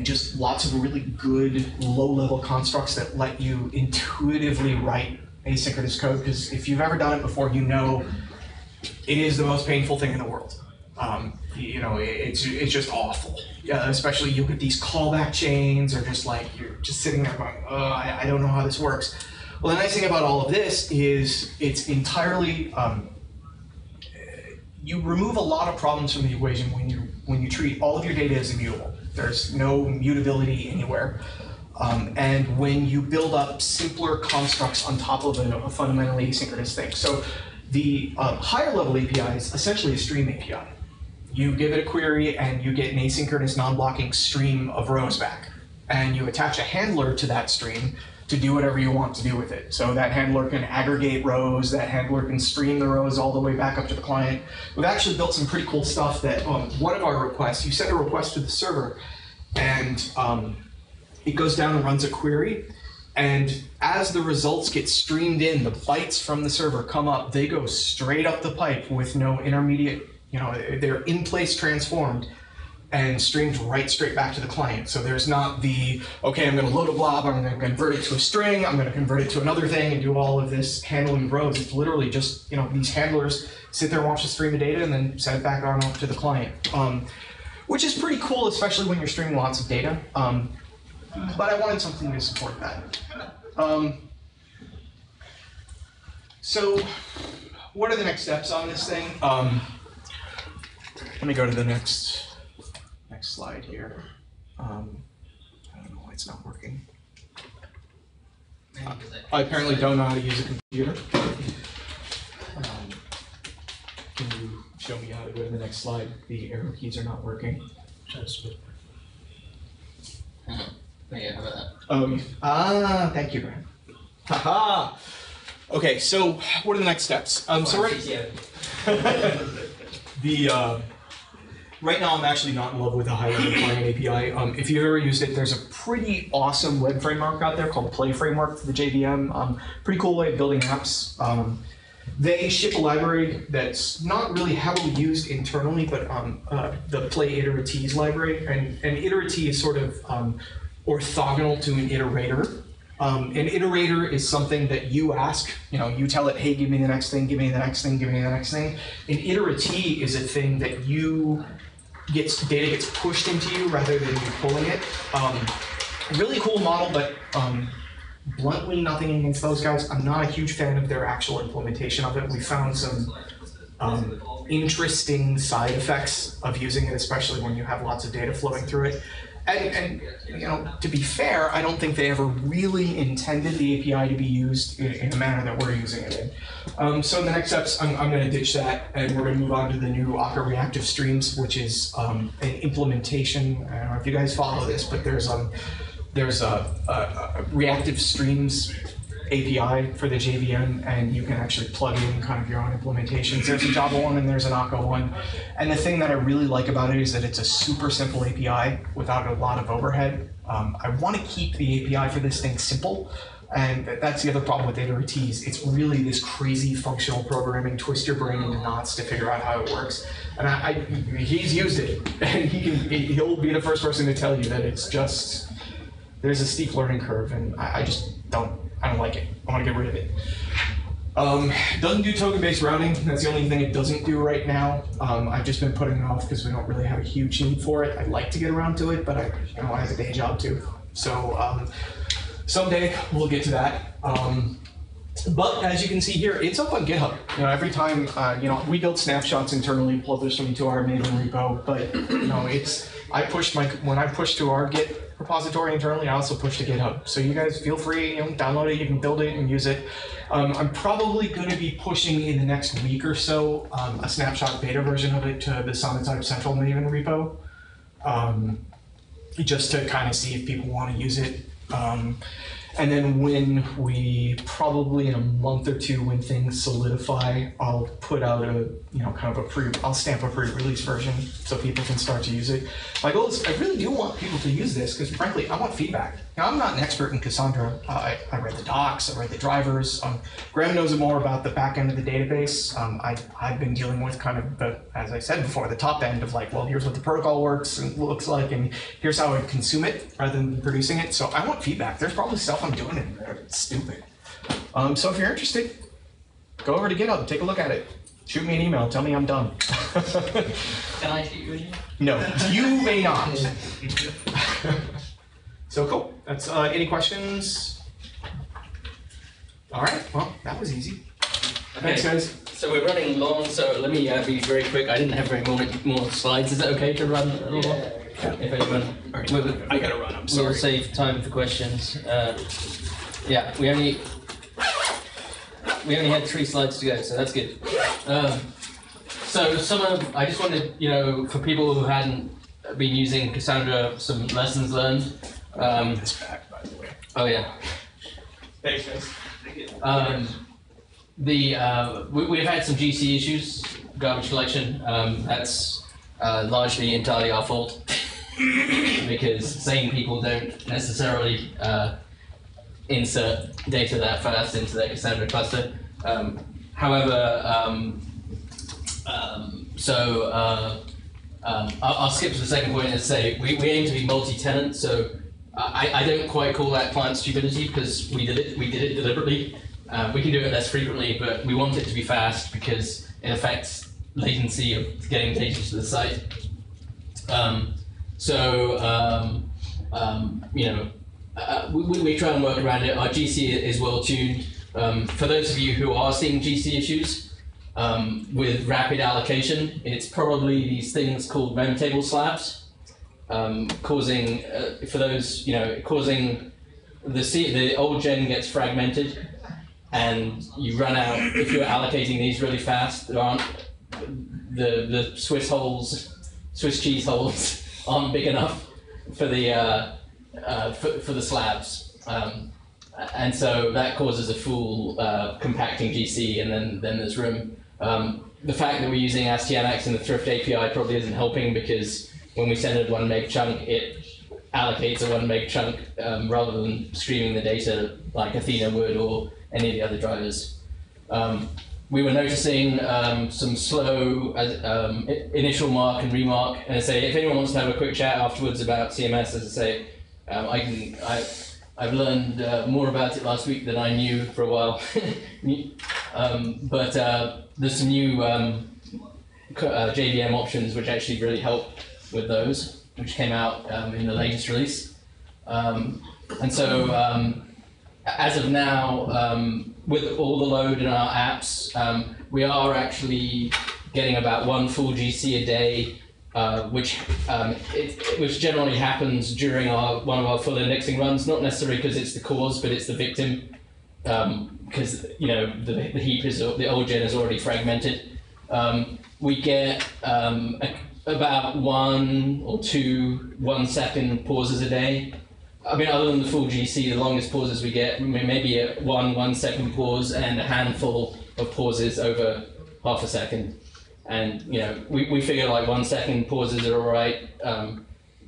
just lots of really good low-level constructs that let you intuitively write asynchronous code, because if you've ever done it before, you know it is the most painful thing in the world. You know, it's just awful. Yeah, especially you'll get these callback chains, or just like you're just sitting there going, oh, I don't know how this works. Well, the nice thing about all of this is it's entirely, you remove a lot of problems from the equation when you treat all of your data as immutable. There's no mutability anywhere. And when you build up simpler constructs on top of a fundamentally asynchronous thing. So the higher level API is essentially a stream API. You give it a query and you get an asynchronous non-blocking stream of rows back. And you attach a handler to that stream to do whatever you want to do with it. So that handler can aggregate rows, that handler can stream the rows all the way back up to the client. We've actually built some pretty cool stuff that one of our requests, you send a request to the server, and it goes down and runs a query, and as the results get streamed in, the bytes from the server come up, they go straight up the pipe with no intermediate, you know, they're in place transformed and streamed right straight back to the client. So there's not the, okay, I'm gonna load a blob, I'm gonna convert it to a string, I'm gonna convert it to another thing and do all of this handling of rows. It's literally just, you know, these handlers sit there and watch the stream of data and then send it back on up to the client. Which is pretty cool, especially when you're streaming lots of data. But I wanted something to support that. So what are the next steps on this thing? Let me go to the next slide here. I don't know why it's not working. I apparently don't know how to use a computer. Can you show me how to go to the next slide? The arrow keys are not working. Yeah, how about that? Thank you, Graham. Haha. Okay, so what are the next steps? So right now I'm actually not in love with a high-level client API. If you've ever used it, there's a pretty awesome web framework out there called Play Framework for the JVM. Pretty cool way of building apps. They ship a library that's not really heavily used internally, but the Play Iteratees library. And an iteratee is sort of orthogonal to an iterator. An iterator is something that you ask, you tell it, hey, give me the next thing, give me the next thing, give me the next thing. An iteratee is a thing that data gets pushed into you rather than you pulling it. Really cool model, but bluntly, nothing against those guys. I'm not a huge fan of their actual implementation of it. We found some interesting side effects of using it, especially when you have lots of data flowing through it. And to be fair, I don't think they ever really intended the API to be used in the manner that we're using it in. So in the next steps, I'm going to ditch that, and we're going to move on to the new Akka Reactive Streams, which is an implementation. I don't know if you guys follow this, but there's a Reactive Streams API for the JVM, and you can actually plug in kind of your own implementations. There's a Java one and there's an Akka one. And the thing that I really like about it is that it's a super simple API without a lot of overhead. I want to keep the API for this thing simple, and that's the other problem with iteratees. It's really this crazy functional programming, twist your brain into knots to figure out how it works. And he's used it, and he'll be the first person to tell you that it's just, there's a steep learning curve, and I don't like it. I want to get rid of it. Doesn't do token-based routing. That's the only thing it doesn't do right now. I've just been putting it off because we don't really have a huge need for it. I'd like to get around to it, but I have a day job too. So someday we'll get to that. But as you can see here, it's up on GitHub. Every time we build snapshots internally, publish them to our Maven repo. But when I push to our Git repository internally, I also push to GitHub. So you guys feel free, download it, you can build it and use it. I'm probably going to be pushing in the next week or so a snapshot beta version of it to the Sonatype Central Maven repo, just to kind of see if people want to use it. And then when probably in a month or two, when things solidify, I'll put out I'll stamp a pre-release version so people can start to use it. My goal is, I really do want people to use this because frankly, I want feedback. I'm not an expert in Cassandra. I read the docs, I read the drivers. Graham knows more about the back end of the database. I've been dealing with kind of as I said before, the top end of well, here's what the protocol works and looks like, and here's how I consume it rather than producing it. So I want feedback. There's probably stuff I'm doing in there that's stupid. So if you're interested, go over to GitHub, take a look at it. Shoot me an email, tell me I'm done. Can I shoot you an email? No, you may not. So cool. That's any questions? All right. Well, that was easy. Okay. Thanks, guys. So we're running long. So let me be very quick. I didn't have very more slides. Is it okay to run a little more? If anyone, I gotta run. I'm sorry. We'll save time for questions. Yeah, we only had 3 slides to go, so that's good. So I just wanted, for people who hadn't been using Cassandra, some lessons learned. This back, by the way. Oh yeah. Thanks, guys. We've had some GC issues, garbage collection. That's largely entirely our fault because sane people don't necessarily insert data that fast into their Cassandra cluster. I'll skip to the second point and say we aim to be multi-tenant. So I don't quite call that client stupidity because we did it deliberately. We can do it less frequently, but we want it to be fast because it affects latency of getting data to the site. We try and work around it. Our GC is well tuned. For those of you who are seeing GC issues with rapid allocation, it's probably these things called mem table slabs, causing the old gen gets fragmented, and you run out. If you're allocating these really fast, there aren't the Swiss cheese holes aren't big enough for the for the slabs, and so that causes a full compacting GC, and then there's room. The fact that we're using ASTMX in the Thrift API probably isn't helping because when we send a 1 meg chunk, it allocates a 1 meg chunk rather than streaming the data like Athena would or any of the other drivers. we were noticing some slow initial mark and remark. And I say, if anyone wants to have a quick chat afterwards about CMS, as I say, I've learned more about it last week than I knew for a while. But there's some new JVM options which actually really help with those, which came out in the latest release. And so as of now, with all the load in our apps, we are actually getting about 1 full GC a day, which generally happens during one of our full indexing runs, not necessarily because it's the cause, but it's the victim, because the heap the old gen is already fragmented. We get about 1 or 2 1-second pauses a day. I mean, other than the full GC, the longest pauses we get, maybe a 1-second pause and a handful of pauses over half a second. And we figure like 1-second pauses are all right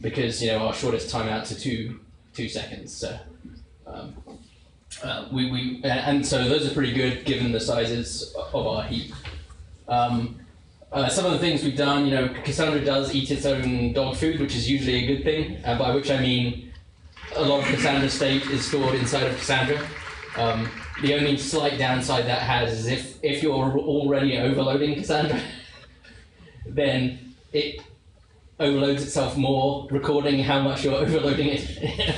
because our shortest timeouts are 2 seconds. So and so those are pretty good given the sizes of our heap. Some of the things we've done, Cassandra does eat its own dog food, which is usually a good thing. By which I mean a lot of Cassandra state is stored inside of Cassandra. The only slight downside that has is if you're already overloading Cassandra, then it overloads itself more, recording how much you're overloading it.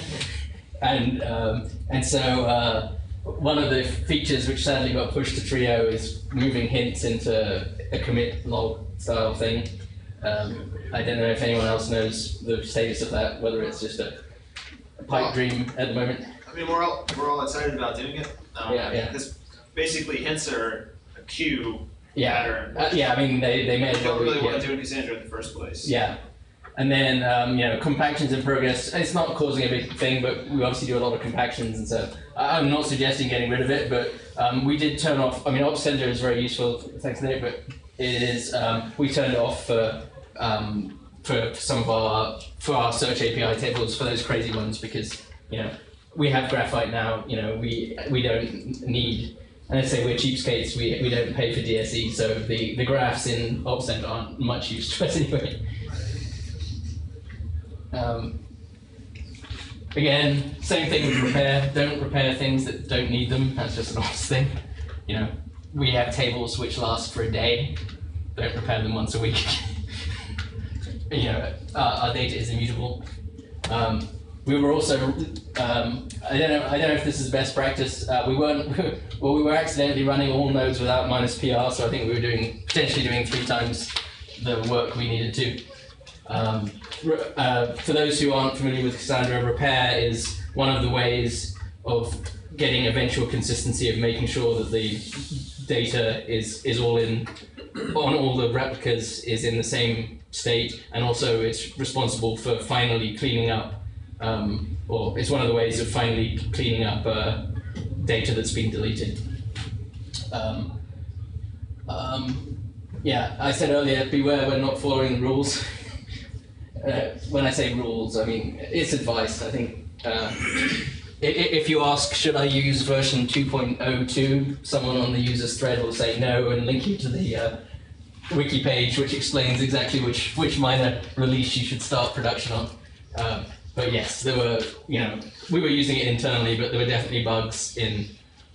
and so one of the features which sadly got pushed to Trio is moving hints into a commit log style thing. I don't know if anyone else knows the status of that, whether it's just a pipe dream at the moment. I mean, we're all excited about doing it. Because basically hints are a queue pattern. I mean, they may as well. Don't really want to do it in Cassandra in the first place. Yeah. And then, compactions in progress. It's not causing a big thing, but we obviously do a lot of compactions, and so I'm not suggesting getting rid of it, but we did turn off. I mean, Ops Center is very useful, thanks Nick, but it is we turned it off for some of our search API tables for those crazy ones because we have Graphite now. We don't need. And I say we're cheapskates. We don't pay for DSE, so the graphs in Ops Center aren't much use to us anyway. Again, same thing with repair. Don't repair things that don't need them. That's just an Ops thing. We have tables which last for a day. Don't repair them once a week. Our data is immutable. We were also, I don't know if this is best practice. We were accidentally running all nodes without -PR, so I think we were potentially doing 3 times the work we needed to. For those who aren't familiar with Cassandra, repair is one of the ways of getting eventual consistency of making sure that the data is all on all the replicas is in the same state, and also it's responsible for finally cleaning up, or it's one of the ways of finally cleaning up data that's been deleted. Yeah, I said earlier, beware when not following the rules. When I say rules, I mean it's advice. I think if you ask, should I use version 2.02, someone on the user's thread will say no and link you to the wiki page, which explains exactly which minor release you should start production on. But yes, there were, we were using it internally, but there were definitely bugs in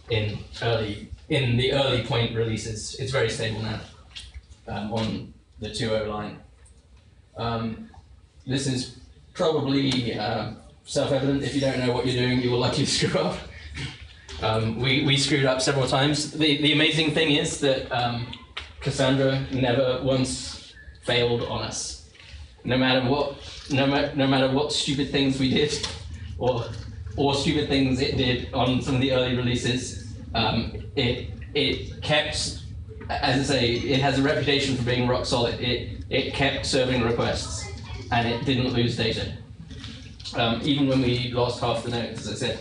the early point releases. It's very stable now on the 2.0 line. This is probably self-evident. If you don't know what you're doing, you will likely screw up. We screwed up several times. The amazing thing is that Cassandra never once failed on us. No matter what stupid things we did, or stupid things it did on some of the early releases, it kept, as I say, it has a reputation for being rock solid. It kept serving requests, and it didn't lose data. Even when we lost half the nodes, as I said.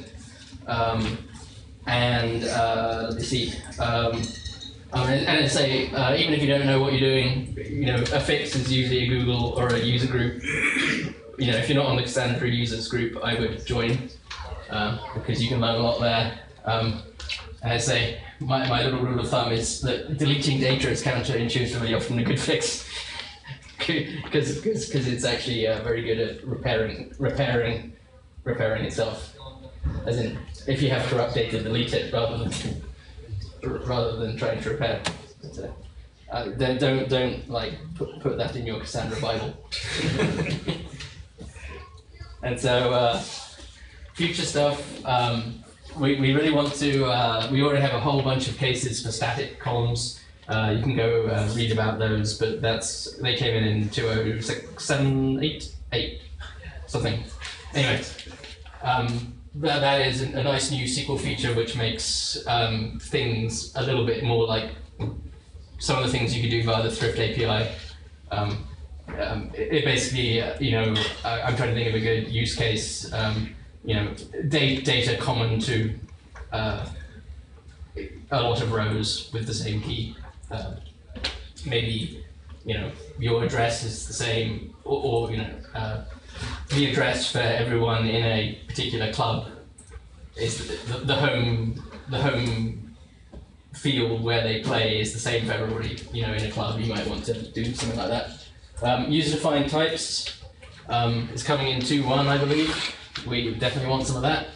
Let me see. And I say, even if you don't know what you're doing, a fix is usually a Google or a user group. If you're not on the Cassandra users group, I would join because you can learn a lot there. And I say, my little rule of thumb is that deleting data is counterintuitively often a good fix. Because it's actually very good at repairing itself. As in, if you have corrupt data, delete it rather than trying to repair. But, don't like put that in your Cassandra Bible. And so future stuff. We really want to. We already have a whole bunch of cases for static columns. You can go read about those, but they came in 2007, 8 something. Anyway, that is a nice new SQL feature which makes things a little bit more like some of the things you could do via the Thrift API. It basically, I'm trying to think of a good use case. Data common to a lot of rows with the same key. Maybe your address is the same, or the address for everyone in a particular club is the home field where they play is the same for everybody. In a club, you might want to do something like that. User-defined types is coming in 2.1, I believe. We definitely want some of that.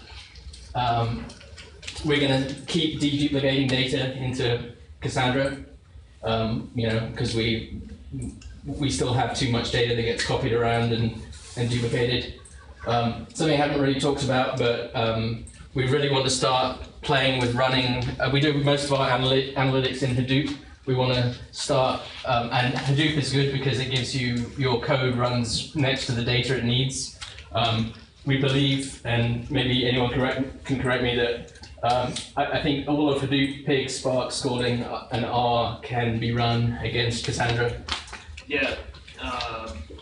We're going to keep deduplicating data into Cassandra, because we still have too much data that gets copied around and duplicated. Something I haven't really talked about, but we really want to start playing with running. We do most of our analytics in Hadoop. We want to start, and Hadoop is good because it gives you, your code runs next to the data it needs. We believe, and maybe anyone can correct me, that I think all of Hadoop, Pig, Spark, Scalding, and R can be run against Cassandra. Yeah,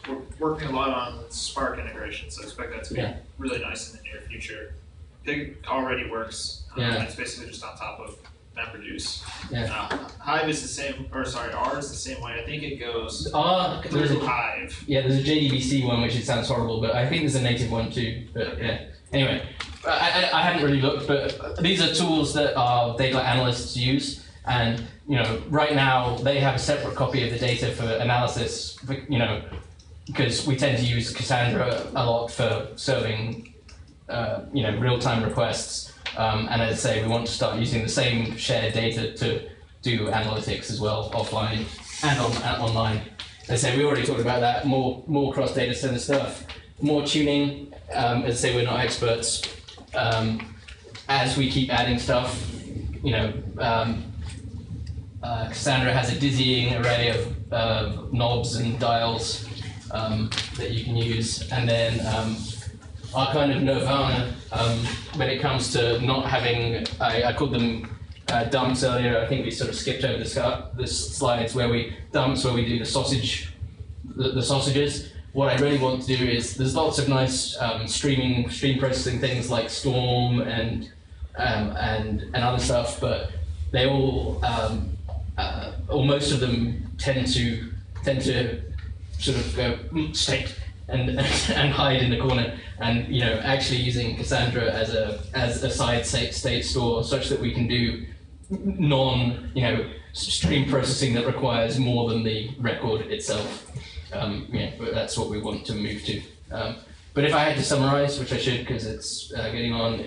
we're working a lot on Spark integration, so I expect that to be really nice in the near future. Pig already works. It's basically just on top of MapReduce. Hive is the same, or sorry, R is the same way. I think it goes through Hive. Yeah, there's a JDBC one, which it sounds horrible, but I think there's a native one too. But yeah. Anyway, I hadn't really looked, but these are tools that our data analysts use, and right now they have a separate copy of the data for analysis. Because we tend to use Cassandra a lot for serving, real-time requests. And as I say, we want to start using the same shared data to do analytics as well, offline and online. As I say, we already talked about that, more cross-data center stuff, more tuning. As I say, we're not experts. As we keep adding stuff, Cassandra has a dizzying array of knobs and dials that you can use. And then our kind of nirvana when it comes to not having, I called them dumps earlier. I think we sort of skipped over the slides where we do the sausages. What I really want to do is, there's lots of nice stream processing things like Storm and other stuff, but they all, or most of them tend to sort of go state and hide in the corner. And actually using Cassandra as a side state store, such that we can do stream processing that requires more than the record itself. But that's what we want to move to. But if I had to summarize, which I should because it's getting on,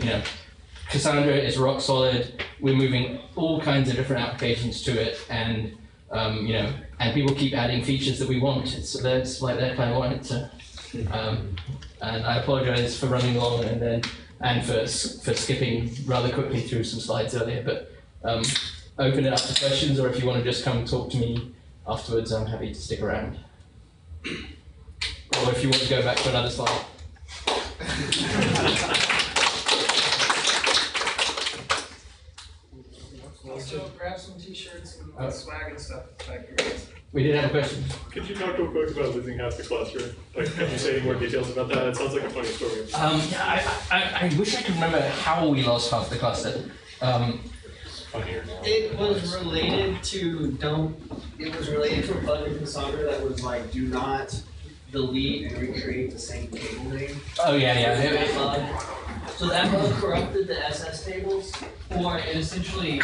Cassandra is rock solid. We're moving all kinds of different applications to it, and and people keep adding features that we want. It's like that kind of want it to. And I apologize for running long and for skipping rather quickly through some slides earlier, but open it up to questions, or if you want to just come talk to me afterwards, I'm happy to stick around. Or if you want to go back to another slide. Also, grab some t-shirts and swag and stuff back here. We did have a question. Could you talk real quick about losing half the cluster? Can you say any more details about that? It sounds like a funny story. I wish I could remember how we lost half the cluster. Funnier. It was related to a bug in Cassandra that was like, do not delete and recreate the same table name. Oh yeah. So that bug corrupted the SS tables? Or it essentially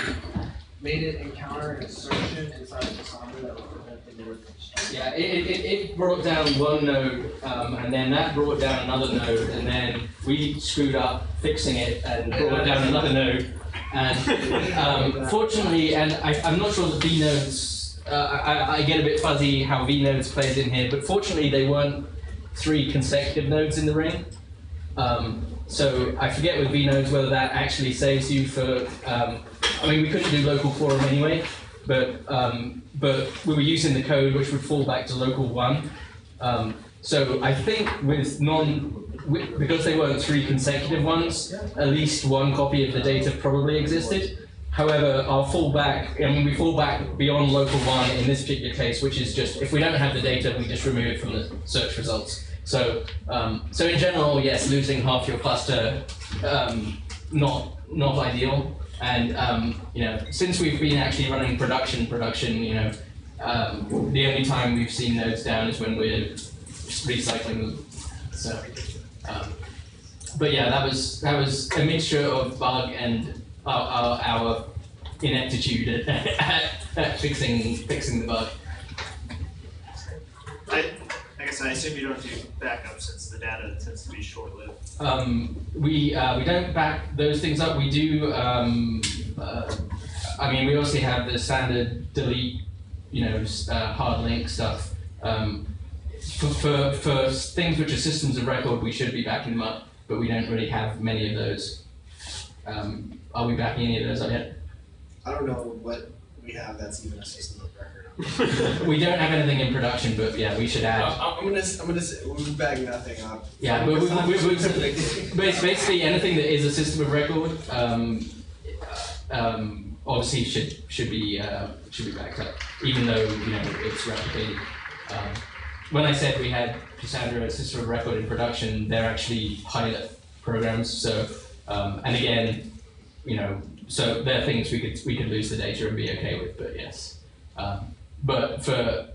made it encounter an assertion inside of Cassandra that would prevent the node from starting. Yeah, it brought down one node, and then that brought down another node, and then we screwed up fixing it and brought down another node. And fortunately, and I'm not sure the V nodes, I get a bit fuzzy how V nodes plays in here, but fortunately they weren't 3 consecutive nodes in the ring. So I forget with V nodes whether that actually saves you for, I mean we couldn't do local quorum anyway, but we were using the code which would fall back to local 1. So I think with because they weren't 3 consecutive ones, at least 1 copy of the data probably existed. However, our fallback, I mean we fall back beyond local 1 in this particular case, which is just, if we don't have the data, we just remove it from the search results. So, so in general, yes, losing half your cluster, not ideal. And you know, since we've been actually running production, you know, the only time we've seen nodes down is when we're recycling them. So, but yeah, that was a mixture of bug and our ineptitude at fixing the bug. I guess I assume you don't do backup since the data tends to be short-lived. We don't back those things up. We do. I mean, we also have the standard delete, you know, hard link stuff. For things which are systems of record, we should be backing them up, but we don't really have many of those. Are we backing any of those up yet? I don't know what we have that's even a system of record. We don't have anything in production, but yeah, we should add. I'm gonna say we're backing nothing up. Yeah, but basically anything that is a system of record, obviously should be backed up, even though you know it's replicated. When I said we had Cassandra as system of record in production, they're actually pilot programs. So and again, you know, so there are things we could lose the data and be okay with, but yes. But for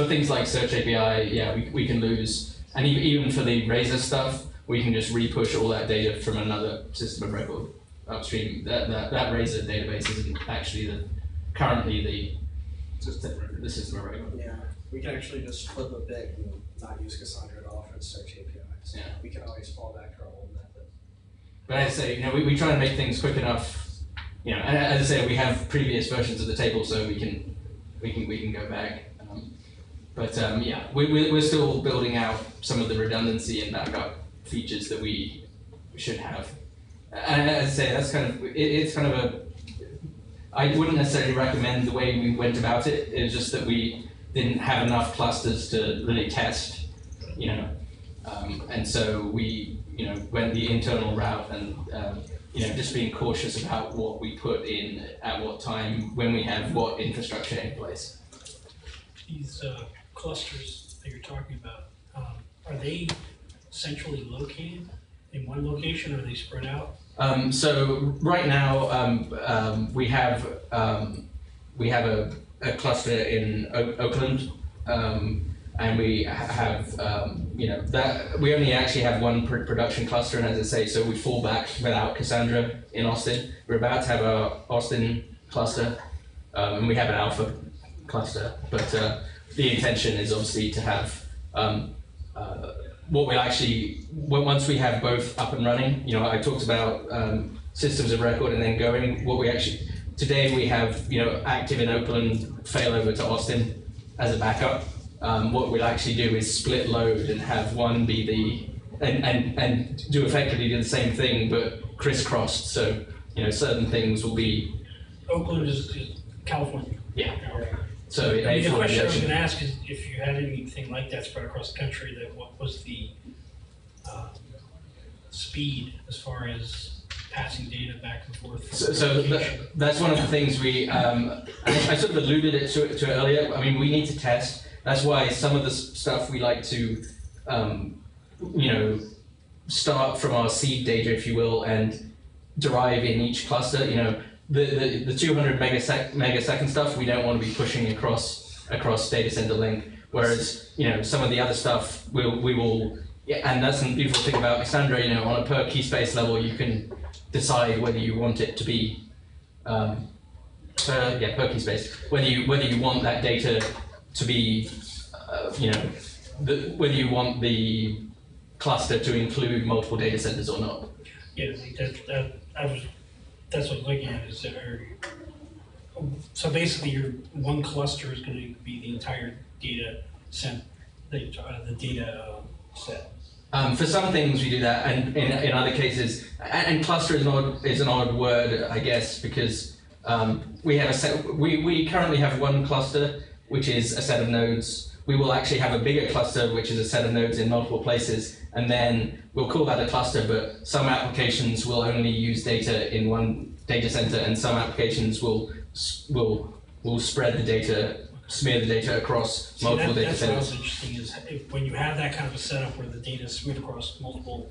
things like Search API, yeah, we can lose, and even for the Razor stuff, we can just repush all that data from another system of record upstream. That Razor database isn't actually currently the system of record. Yeah, we can actually just flip a bit and not use Cassandra at all for the Search APIs. Yeah, we can always fall back to our old method. But as I say, you know, we try and make things quick enough. You know, and as I say, we have previous versions of the table, so we can go back. Yeah, we're still building out some of the redundancy and backup features that we should have. And as I say, that's kind of it's kind of a. I wouldn't necessarily recommend the way we went about it. It's just that we didn't have enough clusters to really test, you know, and so we, you know, went the internal route and. You know, just being cautious about what we put in at what time when we have what infrastructure in place. These clusters that you're talking about, are they centrally located in one location, or are they spread out? So right now we have a cluster in Oakland. And we have, you know, that we only actually have one production cluster, and as I say, so we fall back without Cassandra in Austin. We're about to have our Austin cluster, and we have an alpha cluster, but the intention is obviously to have what we'll actually, once we have both up and running, you know, I talked about systems of record and then going, what we actually, today we have, you know, active in Oakland, fail over to Austin as a backup. What we'll actually do is split load and have one be the, and do effectively do the same thing, but crisscrossed. So, you know, certain things will be. Oakland is California. Yeah. So the question I was going to ask is if you had anything like that spread across the country, that what was the speed as far as passing data back and forth? So that's one of the things we, I sort of alluded to it earlier. I mean, we need to test. That's why some of the stuff we like to, you know, start from our seed data, if you will, and derive in each cluster. You know, the 200 megasecond stuff we don't want to be pushing across data center link. Whereas, you know, some of the other stuff we will and that's the beautiful thing about Cassandra. You know, on a per key space level, you can decide whether you want it to be per key space. Whether you want that data to be, whether you want the cluster to include multiple data centers or not. Yeah, that's what I'm looking at. Is so basically, your one cluster is going to be the entire data set, the data set. For some things we do that, and in other cases, and cluster is an odd word, I guess, because we have a set. We currently have one cluster, which is a set of nodes. We will actually have a bigger cluster, which is a set of nodes in multiple places, and then we'll call that a cluster. But some applications will only use data in one data center, and some applications will spread the data, smear the data across multiple data centers. That's what's interesting is when you have that kind of a setup where the data is smeared across multiple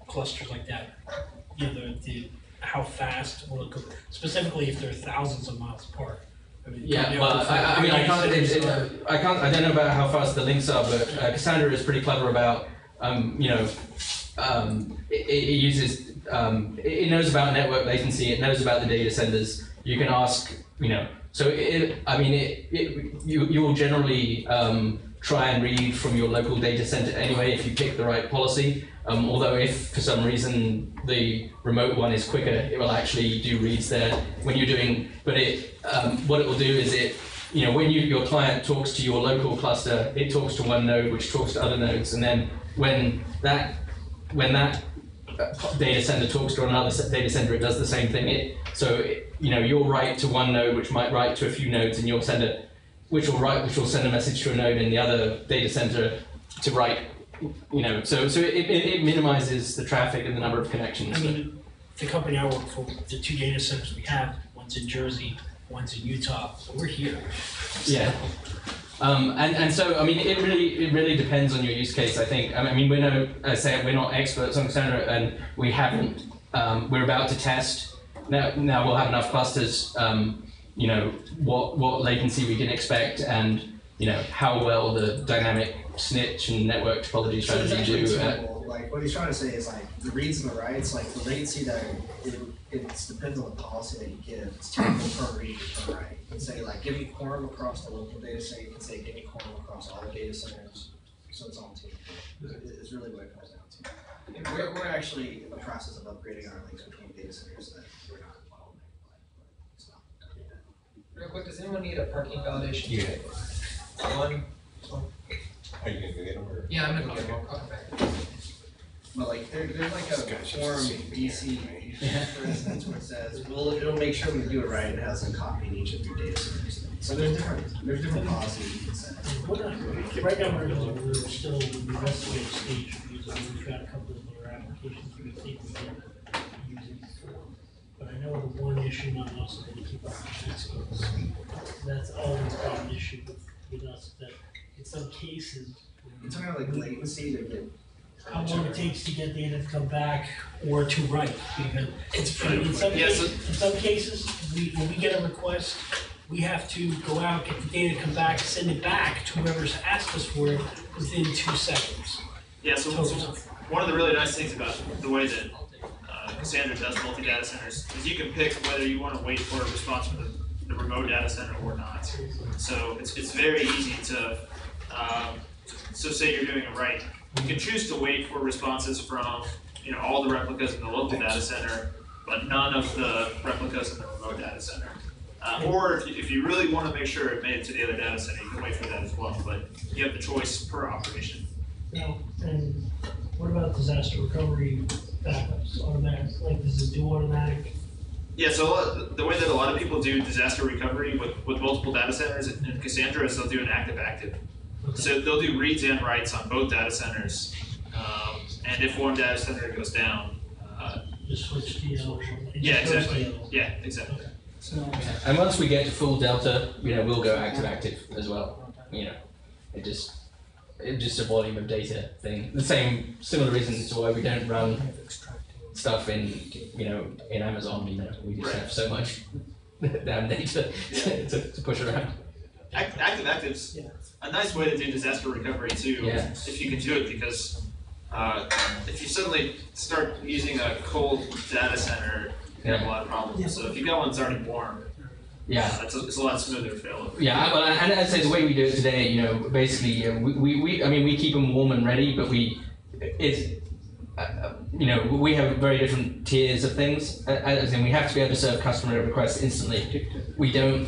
clusters like that, you know, how fast will it go? Specifically, if they're thousands of miles apart. I mean, yeah, well, I don't know about how fast the links are, but Cassandra is pretty clever about, it uses, it knows about network latency, it knows about the data centers. You can ask, so you will generally try and read from your local data center anyway if you pick the right policy. Although if for some reason the remote one is quicker, it will actually do reads there when you're doing. But what it will do is when your client talks to your local cluster, it talks to one node which talks to other nodes, and then when that data center talks to another data center, it does the same thing. You'll write to one node which might write to a few nodes, and you'll send which will send a message to a node in the other data center to write. So it minimizes the traffic and the number of connections. I mean, the company I work for, the two data centers we have, one's in Jersey, one's in Utah, so we're here. Yeah. And so I mean, it really depends on your use case. I think. I mean, we're not experts on Cassandra, and we haven't. We're about to test. Now we'll have enough clusters. What latency we can expect, and how well the dynamic snitch and network topology strategy do. Like what he's trying to say is like the reads and the writes, like the latency that it depends on the policy that you give. It's typical per read and per write. You can say like give me quorum across the local data set. You can say give me quorum across all the data centers. So it's on team. It's really what it comes down to. We're actually in the process of upgrading our links between data centers that we're not involved in. Real quick, does anyone need a parking validation? Yeah. One. Are you gonna go get them or? Yeah, I'm gonna go get them. I'll come back. But like there's like a form DC, for instance, where it says, it'll make sure we do it right. It has a copy in each of your data centers. So there's different policies you can set. Right now we're still in the investigative stage because we've got a couple of other applications we think we can use it for. But I know the one issue I'm also going to keep up with. That's always been an issue with us, that in some cases. You're talking about like latency to get. How long it takes to get data to come back or to write, because in some cases, when we get a request, we have to go out, get the data, come back, send it back to whoever's asked us for it within 2 seconds. Yeah, so one of the really nice things about the way that Cassandra does multi-data centers is you can pick whether you want to wait for a response from the remote data center or not. So it's very easy to, so say you're doing a write. You can choose to wait for responses from all the replicas in the local data center, but none of the replicas in the remote data center. Or if you really want to make sure it made it to the other data center, you can wait for that as well. But you have the choice per operation. Now, and what about disaster recovery backups? Automatic, like does it do automatic? Yeah, so the way that a lot of people do disaster recovery with multiple data centers in Cassandra is they'll do an active-active. Okay. So they'll do reads and writes on both data centers, and if one data center goes down, just switch DL. Yeah, exactly. Yeah, exactly. Okay. So, and once we get to full delta, we'll go active as well. It just a volume of data thing. The same similar reasons to why we don't run stuff in in Amazon. We just have so much damn data to push around. Active-active's a nice way to do disaster recovery too, if you can do it, because if you suddenly start using a cold data center, you have a lot of problems. So if you go one's already warm, it's a lot smoother failover. Yeah, well, and I'd say the way we do it today, you know, basically, we keep them warm and ready, but you know, we have very different tiers of things. As in, we have to be able to serve customer requests instantly. We don't,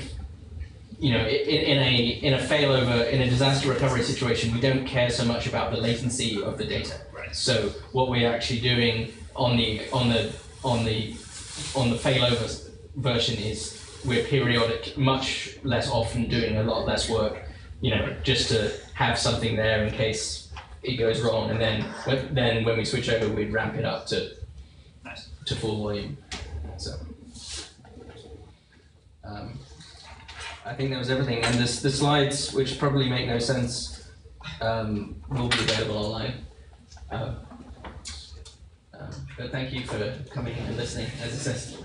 you know, in a failover, in a disaster recovery situation, we don't care so much about the latency of the data. Right. So what we're actually doing on the failover version is we're periodic, much less often, doing a lot less work, you know, just to have something there in case it goes wrong, and then when we switch over, we'd ramp it up to full volume. So I think that was everything, and the slides, which probably make no sense, will be available online. But thank you for coming and listening. As it says.